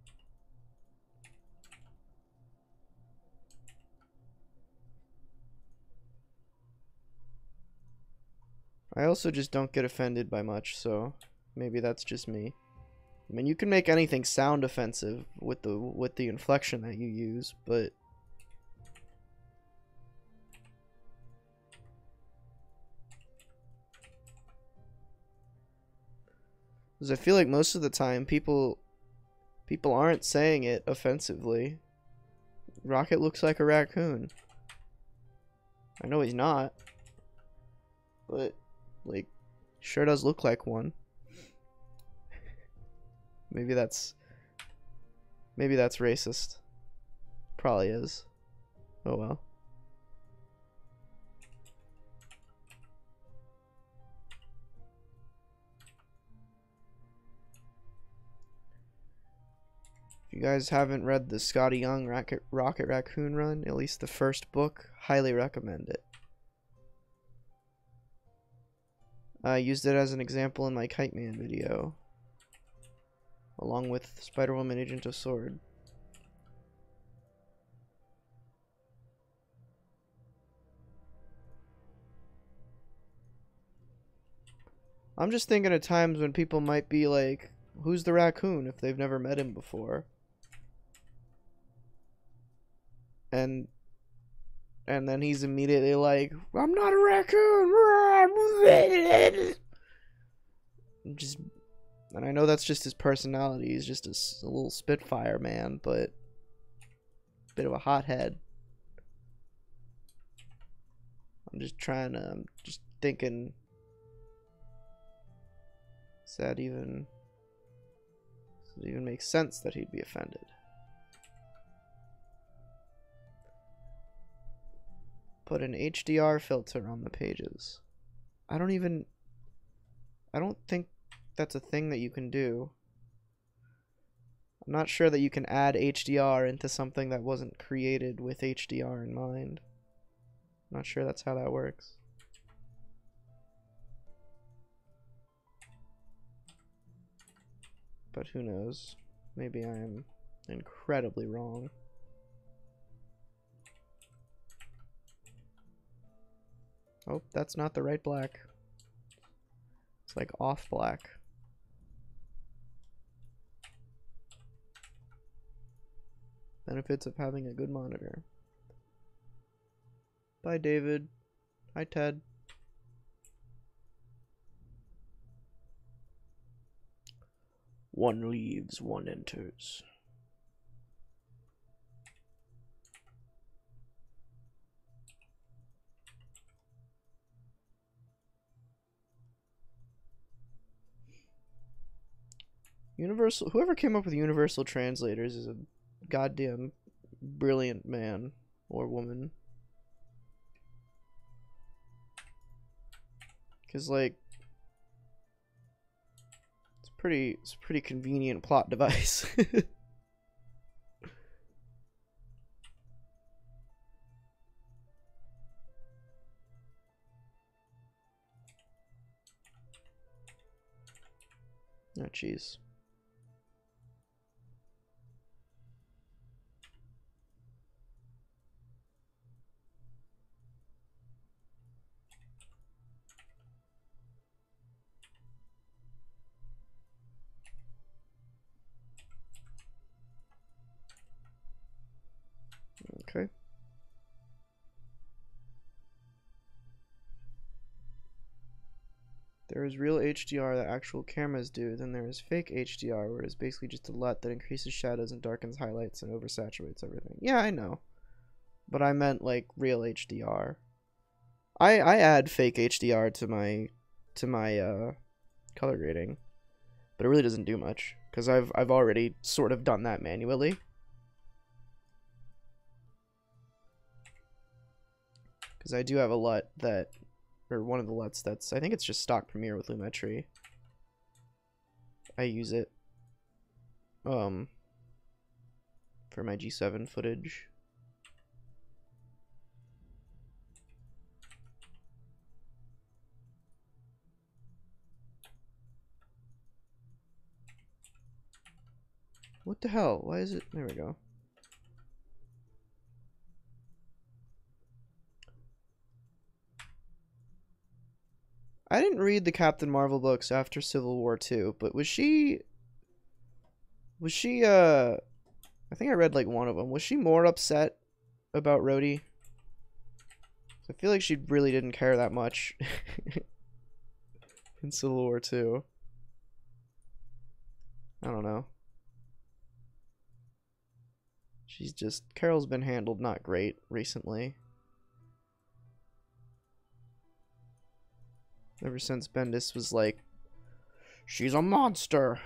I also just don't get offended by much, so maybe that's just me. I mean, you can make anything sound offensive with the inflection that you use, but Because I feel like most of the time people aren't saying it offensively. Rocket looks like a raccoon. I know he's not, but like, sure does look like one. Maybe that's racist. Probably is. Oh well. If you guys haven't read the Scotty Young Rocket Raccoon run, at least the first book, highly recommend it. I used it as an example in my Kite Man video, along with Spider-Woman Agent of S.W.O.R.D. I'm just thinking of times when people might be like, who's the raccoon, if they've never met him before. And then he's immediately like, I'm not a raccoon. And I know that's just his personality. He's just a little Spitfire man, but a bit of a hothead. I'm just thinking, does it even make sense that he'd be offended? Put an HDR filter on the pages. I don't think that's a thing that you can do. I'm not sure that you can add HDR into something that wasn't created with HDR in mind. I'm not sure that's how that works. But who knows? Maybe I am incredibly wrong. Oh, that's not the right black. It's like off black. Benefits of having a good monitor. Bye, David. Hi, Ted. One leaves, one enters. Whoever came up with universal translators is a goddamn brilliant man or woman. Cause like, it's a pretty convenient plot device. Oh jeez. Okay. There is real HDR that actual cameras do, then there is fake HDR, where it's basically just a LUT that increases shadows and darkens highlights and oversaturates everything. Yeah, I know. But I meant like real HDR. I add fake HDR to my color grading, but it really doesn't do much because I've already sort of done that manually. Because I do have a LUT that, or one of the LUTs that's, I think it's just stock Premiere with Lumetri. I use it for my G7 footage. What the hell? Why is it? There we go. I didn't read the Captain Marvel books after Civil War 2, but was she I think I read like one of them. Was she more upset about Rhodey? I feel like she really didn't care that much in Civil War 2. I don't know. Carol's been handled not great recently. Ever since Bendis was like, she's a monster.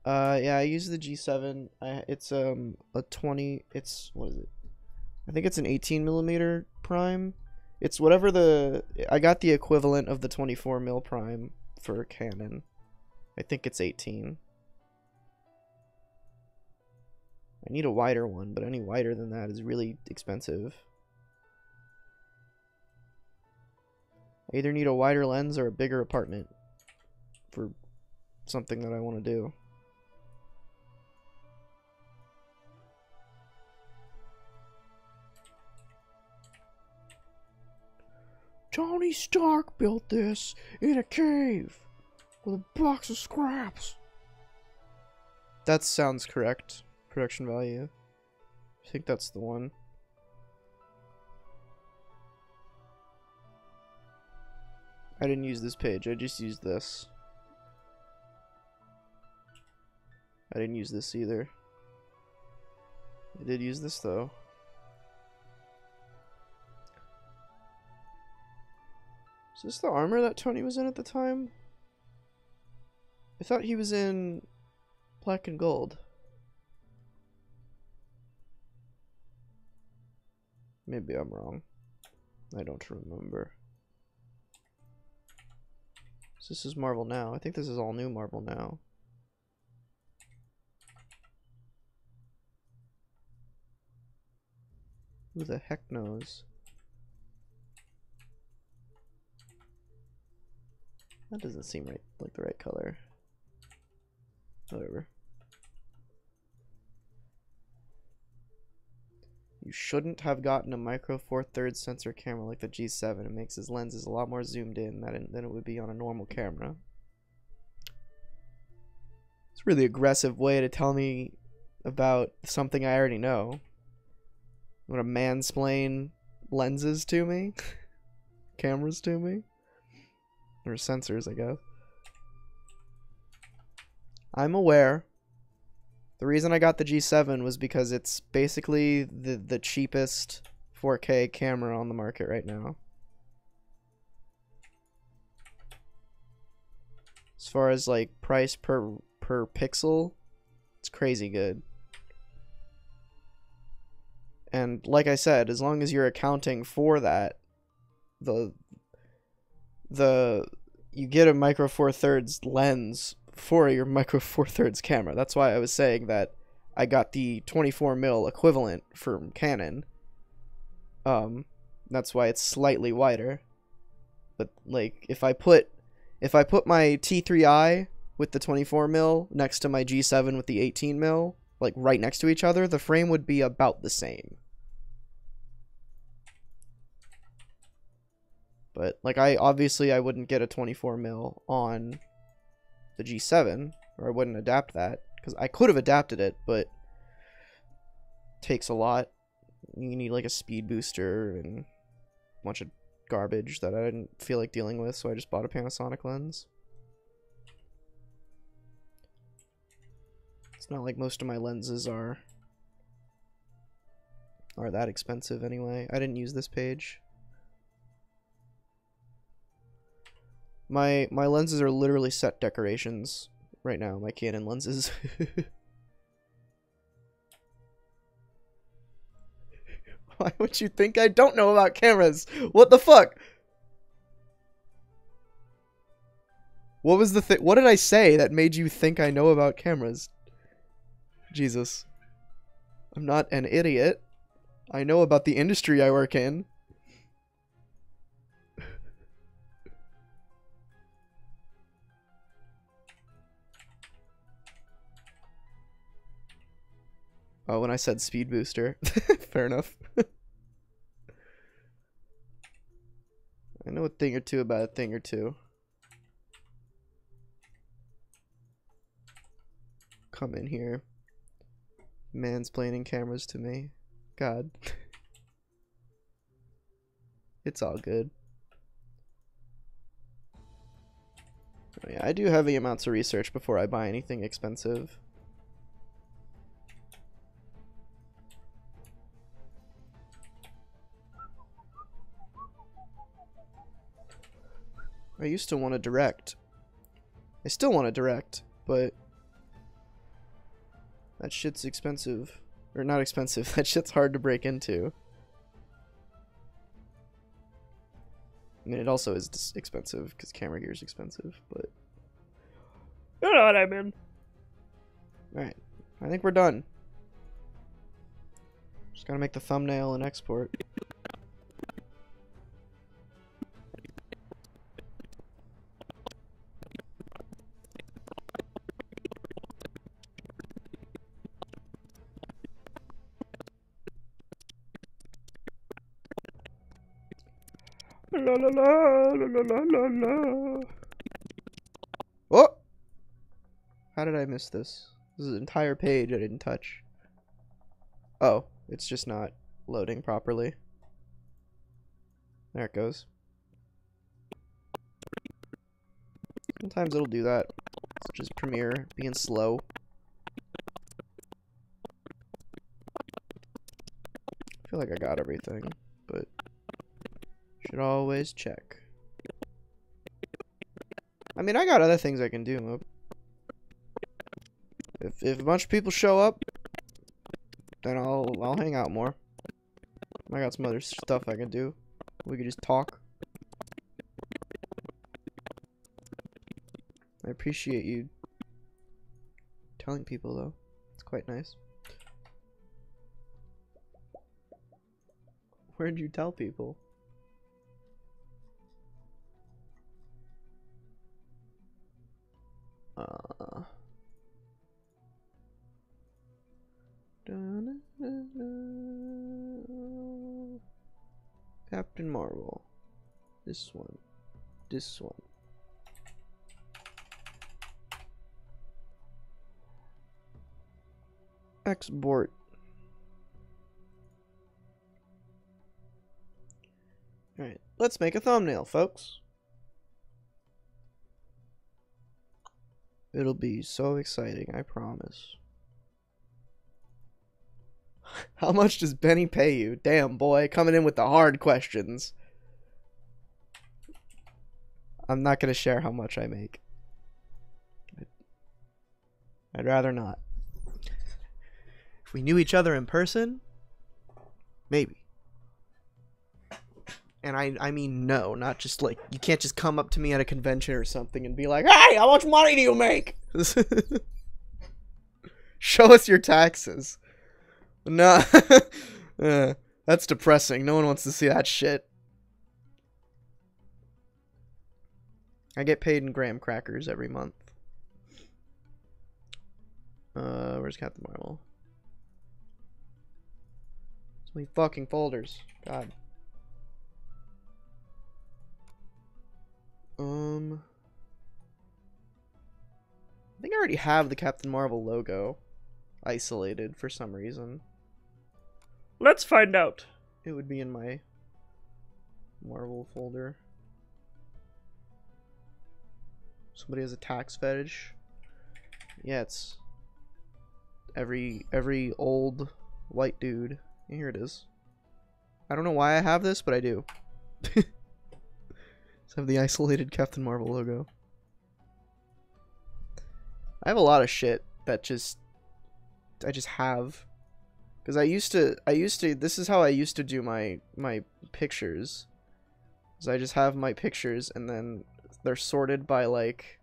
Yeah, I use the G7. It's a 20. It's what is it? I think it's an 18mm prime. It's whatever I got the equivalent of the 24mm prime for Canon. I think it's 18. I need a wider one, but any wider than that is really expensive. I either need a wider lens or a bigger apartment for something that I want to do. Tony Stark built this in a cave with a box of scraps. That sounds correct. Production value. I think that's the one. I didn't use this page, I just used this. I didn't use this either. I did use this though. Is this the armor that Tony was in at the time? I thought he was in black and gold. Maybe I'm wrong. I don't remember. So this is Marvel Now. I think this is all new Marvel Now. Who the heck knows? That doesn't seem right, like the right color. Whatever. You shouldn't have gotten a micro four thirds sensor camera like the G7. It makes his lenses a lot more zoomed in than it would be on a normal camera. It's a really aggressive way to tell me about something I already know. You want to mansplain lenses to me? Cameras to me? Or sensors, I guess. I'm aware. The reason I got the G7 was because it's basically the cheapest 4K camera on the market right now. As far as like price per pixel, it's crazy good. And like I said, as long as you're accounting for that, you get a micro four thirds lens for your micro four thirds camera. That's why I was saying that I got the 24mm equivalent from Canon. That's why it's slightly wider. But like if I put my T3i with the 24mm next to my G7 with the 18mm, like right next to each other, the frame would be about the same. But like I wouldn't get a 24mm on the G7, or I wouldn't adapt that, because I could have adapted it, but it takes a lot. You need like a speed booster and a bunch of garbage that I didn't feel like dealing with, so I just bought a Panasonic lens. It's not like most of my lenses are that expensive anyway. I didn't use this page. My lenses are literally set decorations right now, my Canon lenses. Why would you think I don't know about cameras? What the fuck? What was the what did I say that made you think I know about cameras? Jesus. I'm not an idiot. I know about the industry I work in. Oh, when I said speed booster. Fair enough. I know a thing or two about a thing or two. Come in here. Mansplaining cameras to me. God. It's all good. Yeah, I do heavy amounts of research before I buy anything expensive. I used to want to direct. I still want to direct, but that shit's expensive. Or not expensive, that shit's hard to break into. I mean, it also is expensive, because camera gear is expensive, but... You know what I mean. Alright, I think we're done. Just gotta make the thumbnail and export. La la la la la la la. Oh! How did I miss this? This is an entire page I didn't touch. Oh, it's just not loading properly. There it goes. Sometimes it'll do that. It's just Premiere being slow. I feel like I got everything, but should always check. I mean, I got other things I can do. If a bunch of people show up, then I'll hang out more. I got some other stuff I can do. We could just talk. I appreciate you telling people, though. It's quite nice. Where'd you tell people? Captain Marvel. This one. This one. Export. Alright, let's make a thumbnail, folks. It'll be so exciting, I promise. How much does Benny pay you? Damn, boy, coming in with the hard questions. I'm not gonna share how much I make. I'd rather not. If we knew each other in person, maybe. And I mean no, not just like, you can't just come up to me at a convention or something and be like, hey, how much money do you make? Show us your taxes. No. That's depressing. No one wants to see that shit. I get paid in graham crackers every month. Where's Captain Marvel? So many fucking folders. God. I think I already have the Captain Marvel logo isolated for some reason. Let's find out. It would be in my Marvel folder. Somebody has a tax fetish. Yeah, it's every old white dude. Here it is. I don't know why I have this, but I do. Let's have the isolated Captain Marvel logo. I have a lot of shit that I just have. Because I used to, this is how I used to do my pictures. Is I just have my pictures and then they're sorted by like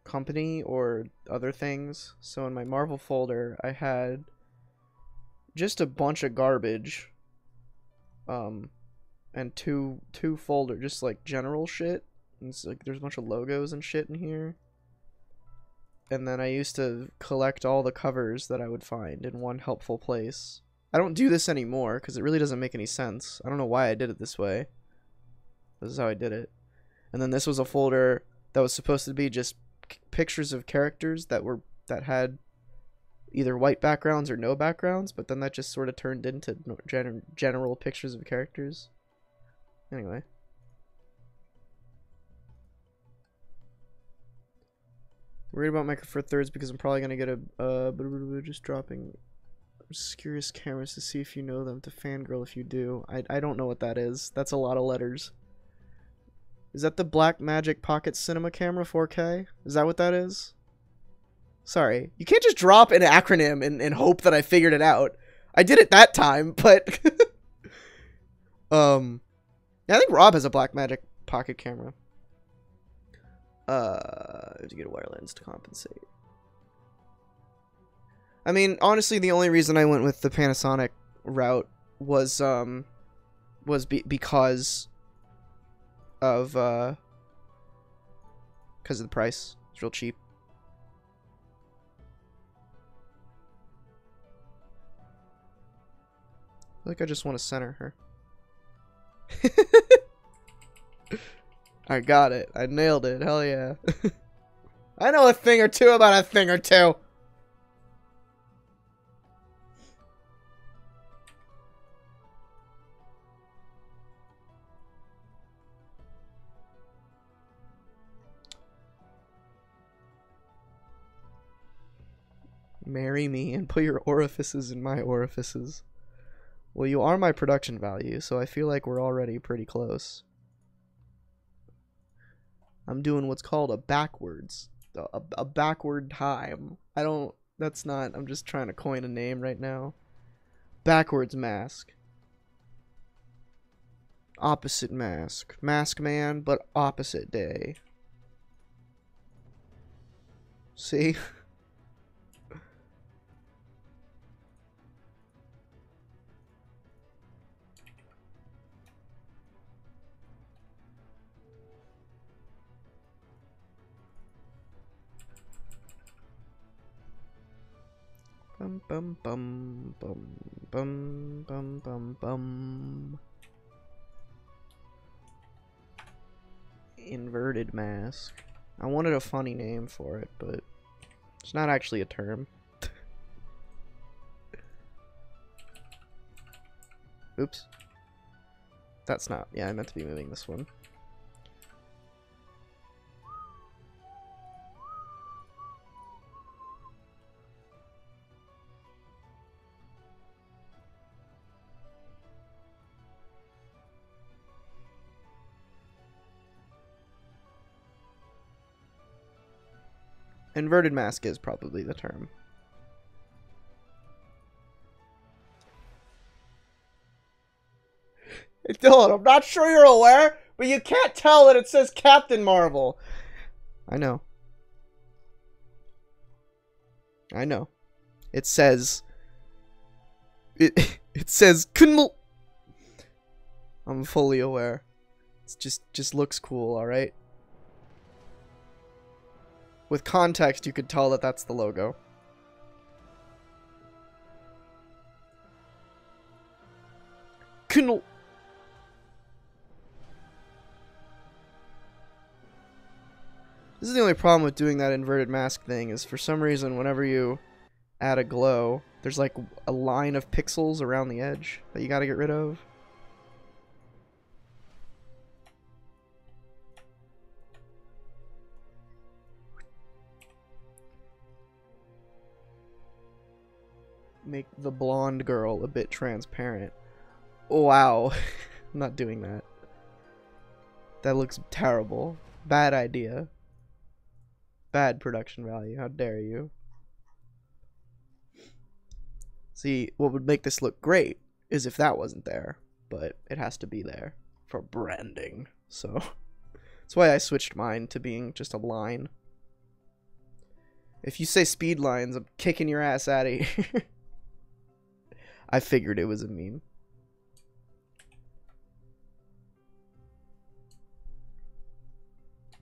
company or other things. So in my Marvel folder, I had just a bunch of garbage. And two folder, just like general shit. And it's like there's a bunch of logos and shit in here. And then I used to collect all the covers that I would find in one helpful place. I don't do this anymore because it really doesn't make any sense. I don't know why I did it this way. This is how I did it. And then this was a folder that was supposed to be just pictures of characters that had either white backgrounds or no backgrounds, but then that just sort of turned into general pictures of characters. Anyway. Worried about Micro Four Thirds because I'm probably gonna get a just dropping obscurest cameras to see if you know them, to fangirl if you do. I don't know what that is. That's a lot of letters. Is that the Blackmagic Pocket Cinema Camera 4K? Is that what that is? Sorry. You can't just drop an acronym and hope that I figured it out. I did it that time, but yeah, I think Rob has a Blackmagic Pocket camera. To get a wire lens to compensate. I mean, honestly, the only reason I went with the Panasonic route was because of the price. It's real cheap. I think I just want to center her. I got it. I nailed it. Hell yeah. I know a thing or two about a thing or two. Marry me and put your orifices in my orifices. Well, you are my production value, so I feel like we're already pretty close. I'm doing what's called a backwards. A backward time. That's not, I'm just trying to coin a name right now. Backwards mask. Opposite mask. Mask man, but opposite day. See? Bum bum bum bum bum bum bum bum. Inverted mask. I wanted a funny name for it, but it's not actually a term. Oops. That's not. Yeah, I meant to be moving this one. Inverted mask is probably the term. Hey Dylan, I'm not sure you're aware, but you can't tell that it says Captain Marvel. I know. I know. It says... It says... I'm fully aware. It just looks cool, alright? With context, you could tell that that's the logo. This is the only problem with doing that inverted mask thing, is for some reason whenever you add a glow, there's like a line of pixels around the edge that you gotta get rid of. Make the blonde girl a bit transparent. Wow. I'm not doing that. That looks terrible. Bad idea. Bad production value. How dare you? See, what would make this look great is if that wasn't there. But it has to be there for branding. So that's why I switched mine to being just a line. If you say speed lines, I'm kicking your ass out of here. I figured it was a meme.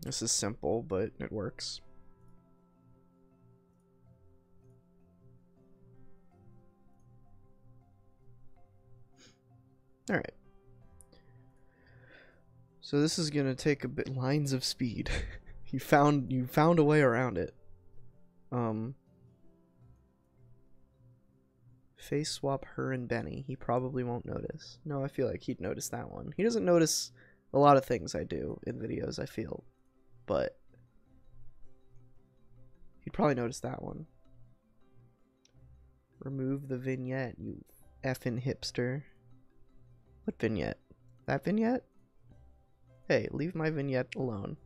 This is simple, but it works. Alright. So this is gonna take a bit lines of speed. you found a way around it. Face swap her and Benny. He probably won't notice. No, I feel like he'd notice that one. He doesn't notice a lot of things I do in videos, I feel. But You probably noticed that one. Remove the vignette, you effing hipster. What vignette? That vignette? Hey, leave my vignette alone.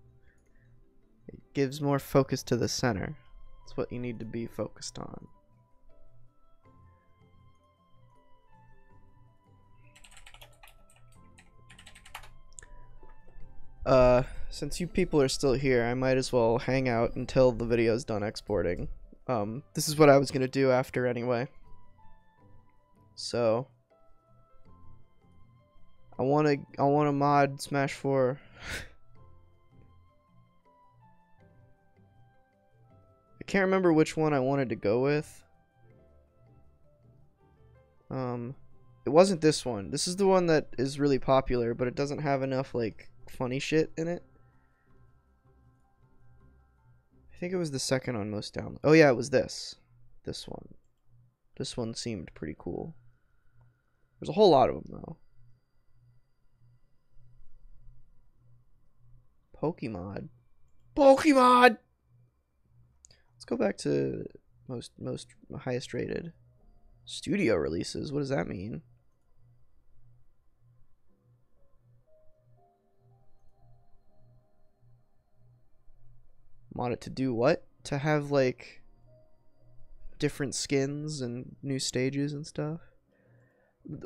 It gives more focus to the center. That's what you need to be focused on. Since you people are still here, I might as well hang out until the video's done exporting. This is what I was gonna do after anyway. So I wanna mod Smash 4. I can't remember which one I wanted to go with. It wasn't this one. This is the one that is really popular, but it doesn't have enough like funny shit in it. I think it was the second on most download. Oh yeah, it was this one. This one seemed pretty cool. There's a whole lot of them though. Pokemon. Pokemon. Let's go back to most highest rated. Studio releases. What does that mean? Want it to do what? To have like different skins and new stages and stuff.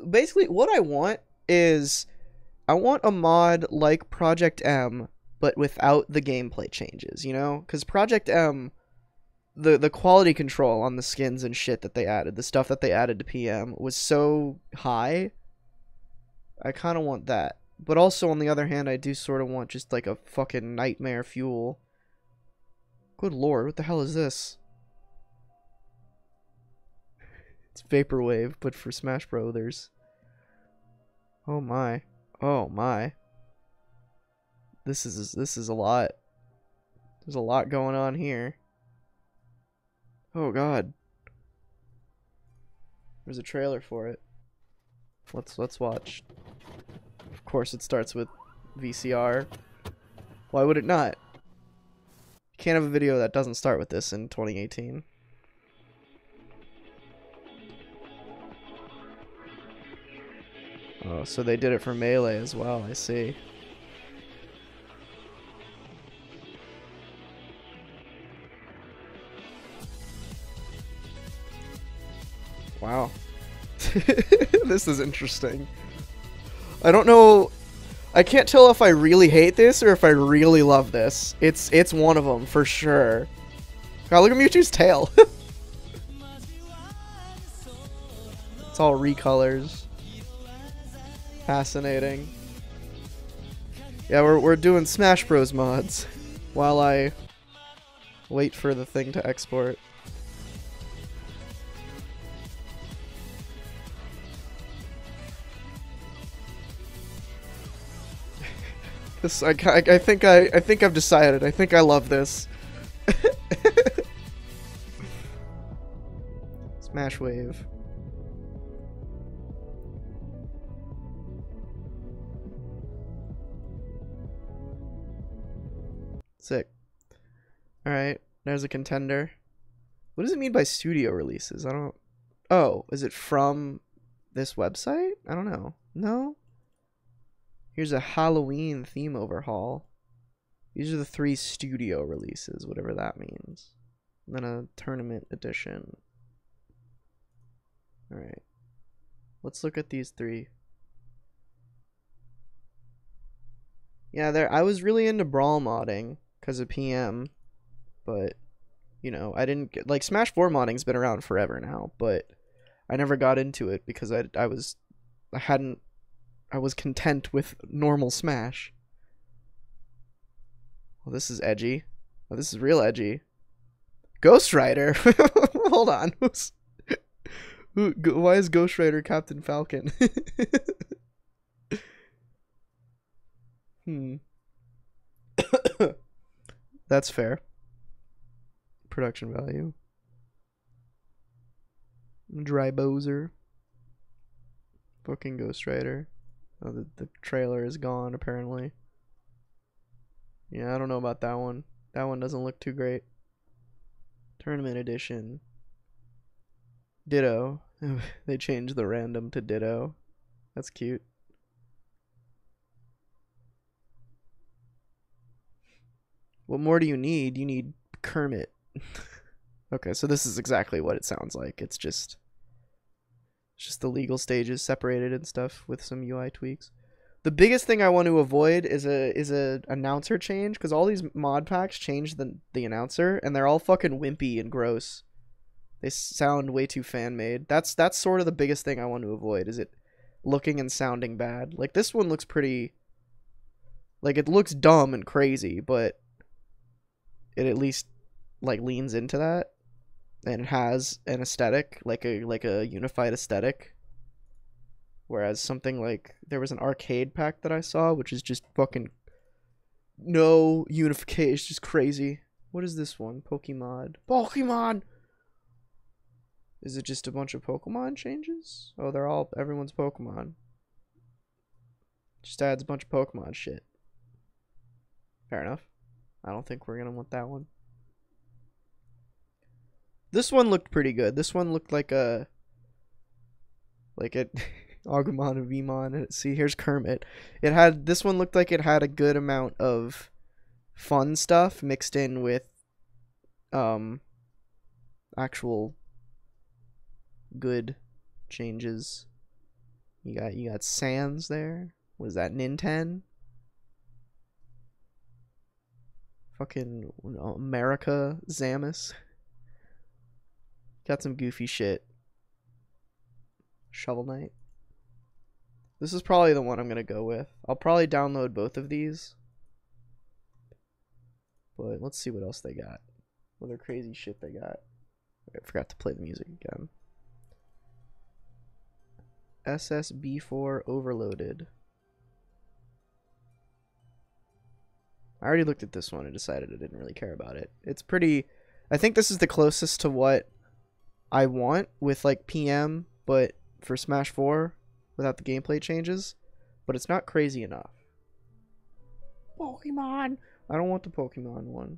Basically, what I want is I want a mod like Project M, but without the gameplay changes, you know? Because Project M, the quality control on the skins and shit that they added, the stuff that they added to PM, was so high. I kind of want that. But also, on the other hand, I do sort of want just like a fucking nightmare fuel. Good lord, what the hell is this? It's Vaporwave, but for Smash Brothers. Oh my. Oh my. This is a lot. There's a lot going on here. Oh god. There's a trailer for it. Let's watch. Of course it starts with VCR. Why would it not? You can't have a video that doesn't start with this in 2018. Oh, so they did it for Melee as well, I see. Wow. This is interesting. I don't know. I can't tell if I really hate this or if I really love this. It's one of them for sure. God, look at Mewtwo's tail. It's all recolors. Fascinating. Yeah, we're doing Smash Bros mods while I wait for the thing to export. This I think I've decided. I think I love this. Smash Wave. Sick. Alright, there's a contender. What does it mean by studio releases? I don't... Oh, is it from this website? I don't know. No? Here's a Halloween theme overhaul. These are the 3 studio releases, whatever that means. And then a tournament edition. Alright. Let's look at these 3. Yeah, I was really into Brawl modding because of PM, but you know, I didn't get, like, Smash 4 modding's been around forever now, but I never got into it because I was content with normal Smash. Well, this is edgy. Oh, this is real edgy. Ghost Rider. Hold on. Why is Ghost Rider Captain Falcon? That's fair. Production value. Dry Bowser. Fucking Ghost Rider. Oh, the trailer is gone, apparently. Yeah, I don't know about that one. That one doesn't look too great. Tournament edition. Ditto. They changed the random to Ditto. That's cute. What more do you need? You need Kermit. Okay, so this is exactly what it sounds like. It's just the legal stages separated and stuff with some UI tweaks. The biggest thing I want to avoid is a announcer change, because all these mod packs change the announcer, and they're all fucking wimpy and gross. They sound way too fan made. That's sort of the biggest thing I want to avoid, is it looking and sounding bad. Like, this one looks pretty, like, it looks dumb and crazy, but it at least like leans into that, and it has an aesthetic, like a unified aesthetic. Whereas something like, there was an arcade pack that I saw, which is just fucking no unification. It's just crazy. What is this one? Pokemon. Pokemon! Is it just a bunch of Pokemon changes? Oh, everyone's Pokemon. Just adds a bunch of Pokemon shit. Fair enough. I don't think we're gonna want that one. This one looked pretty good. This one looked like a Agumon and Vmon. See, here's Kermit. This one looked like it had a good amount of fun stuff mixed in with actual good changes. You got Sans there. What is that, Nintendo? Fucking America Zamus. Got some goofy shit. Shovel Knight. This is probably the one I'm gonna go with. I'll probably download both of these. But let's see what else they got. What other crazy shit they got. I forgot to play the music again. SSB4 Overloaded. I already looked at this one and decided I didn't really care about it. It's pretty... I think this is the closest to what I want with, like, PM, but for Smash 4, without the gameplay changes. But it's not crazy enough. Pokemon! I don't want the Pokemon one.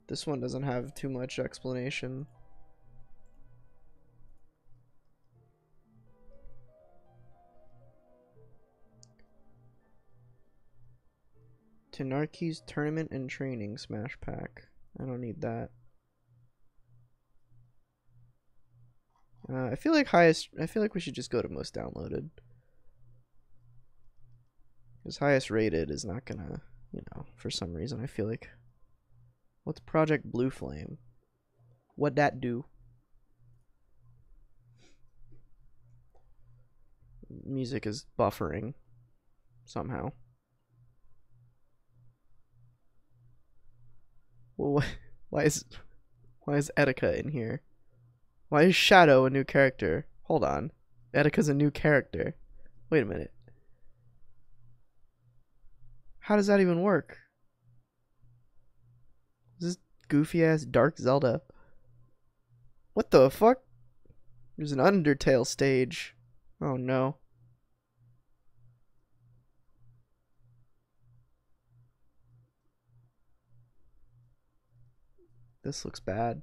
This one doesn't have too much explanation. Tenarky's Tournament and Training Smash Pack. I don't need that. I feel like we should just go to most downloaded. Because highest rated is not gonna, you know, for some reason I feel like. What's Project Blue Flame? What'd that do? Music is buffering somehow. Well, why is Etika in here? Why is Shadow a new character? Hold on. Etika's a new character. Wait a minute. How does that even work? Is this goofy ass Dark Zelda? What the fuck? There's an Undertale stage. Oh no. This looks bad.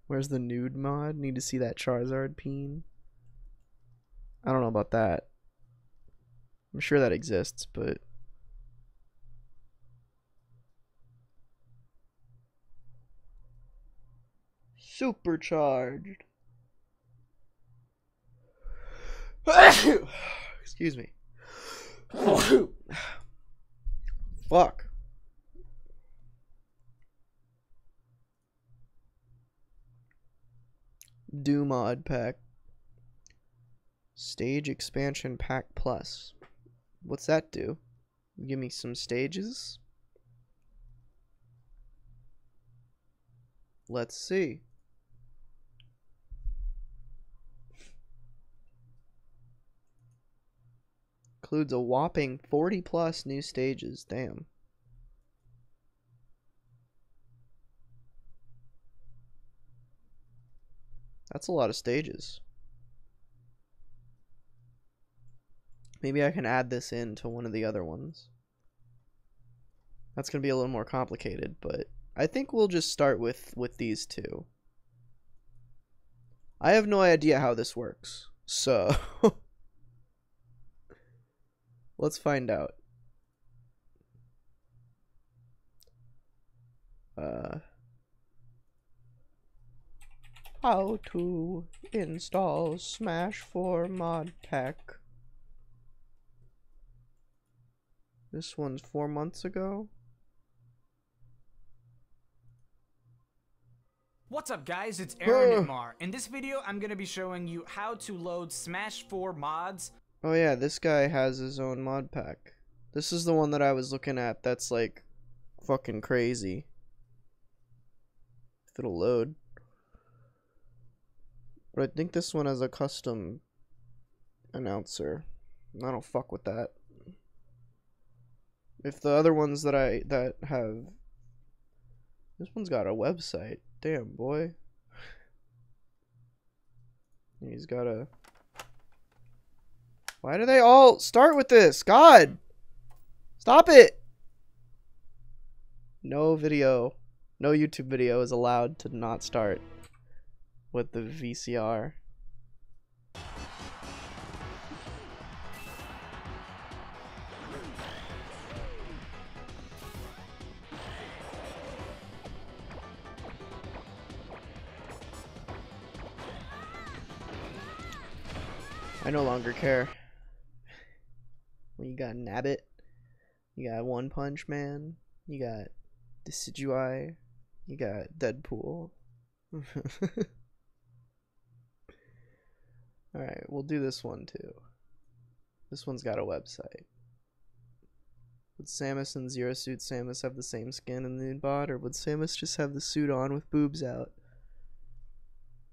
Where's the nude mod? Need to see that Charizard peen. I don't know about that. I'm sure that exists, but... Supercharged. Excuse me. Fuck. Do mod pack. Stage expansion pack plus. What's that do? Give me some stages? Let's see. Includes a whopping 40 plus new stages. Damn. That's a lot of stages. Maybe I can add this in to one of the other ones. That's gonna be a little more complicated, but I think we'll just start with these two. I have no idea how this works, so let's find out. How to install Smash 4 mod pack. This one's 4 months ago. What's up guys, it's Aaron Itmar. In this video, I'm going to be showing you how to load Smash 4 mods. Oh yeah, this guy has his own mod pack. This is the one that I was looking at that's like fucking crazy. If it'll load. But I think this one has a custom announcer. I don't fuck with that. If the other ones that have, this one's got a website. Damn, boy. He's got a. Why do they all start with this? God, stop it! No video, no YouTube video is allowed to not start with the VCR. I no longer care. Well, you got Nabbit, you got One Punch Man, you got Decidueye, you got Deadpool. Alright, we'll do this one too. This one's got a website. Would Samus and Zero Suit Samus have the same skin in the bot, or would Samus just have the suit on with boobs out?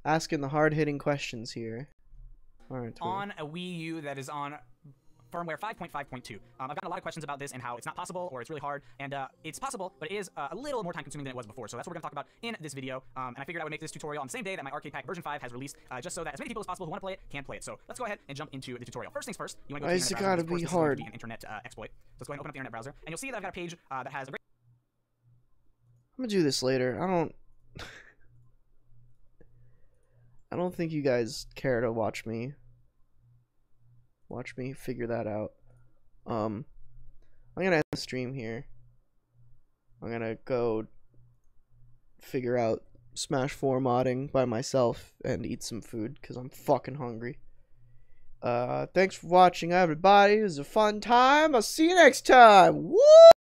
Asking the hard-hitting questions here. On a Wii U that is on firmware 5.5.2. I've gotten a lot of questions about this and how it's not possible or it's really hard, and it's possible, but it is a little more time consuming than it was before, so that's what we're going to talk about in this video, and I figured I would make this tutorial on the same day that my Arcade Pack version 5 has released, just so that as many people as possible who want to play it can play it. So let's go ahead and jump into the tutorial. First things first, you want to go to the internet browser. Of course, this is going to be an internet exploit. So let's go ahead and open up the internet browser, and you'll see that I've got a page that has a great... I'm going to do this later. I don't think you guys care to watch me figure that out. I'm gonna end the stream here. I'm gonna go figure out Smash 4 modding by myself and eat some food because I'm fucking hungry. Thanks for watching, everybody. It was a fun time. I'll see you next time. Woo!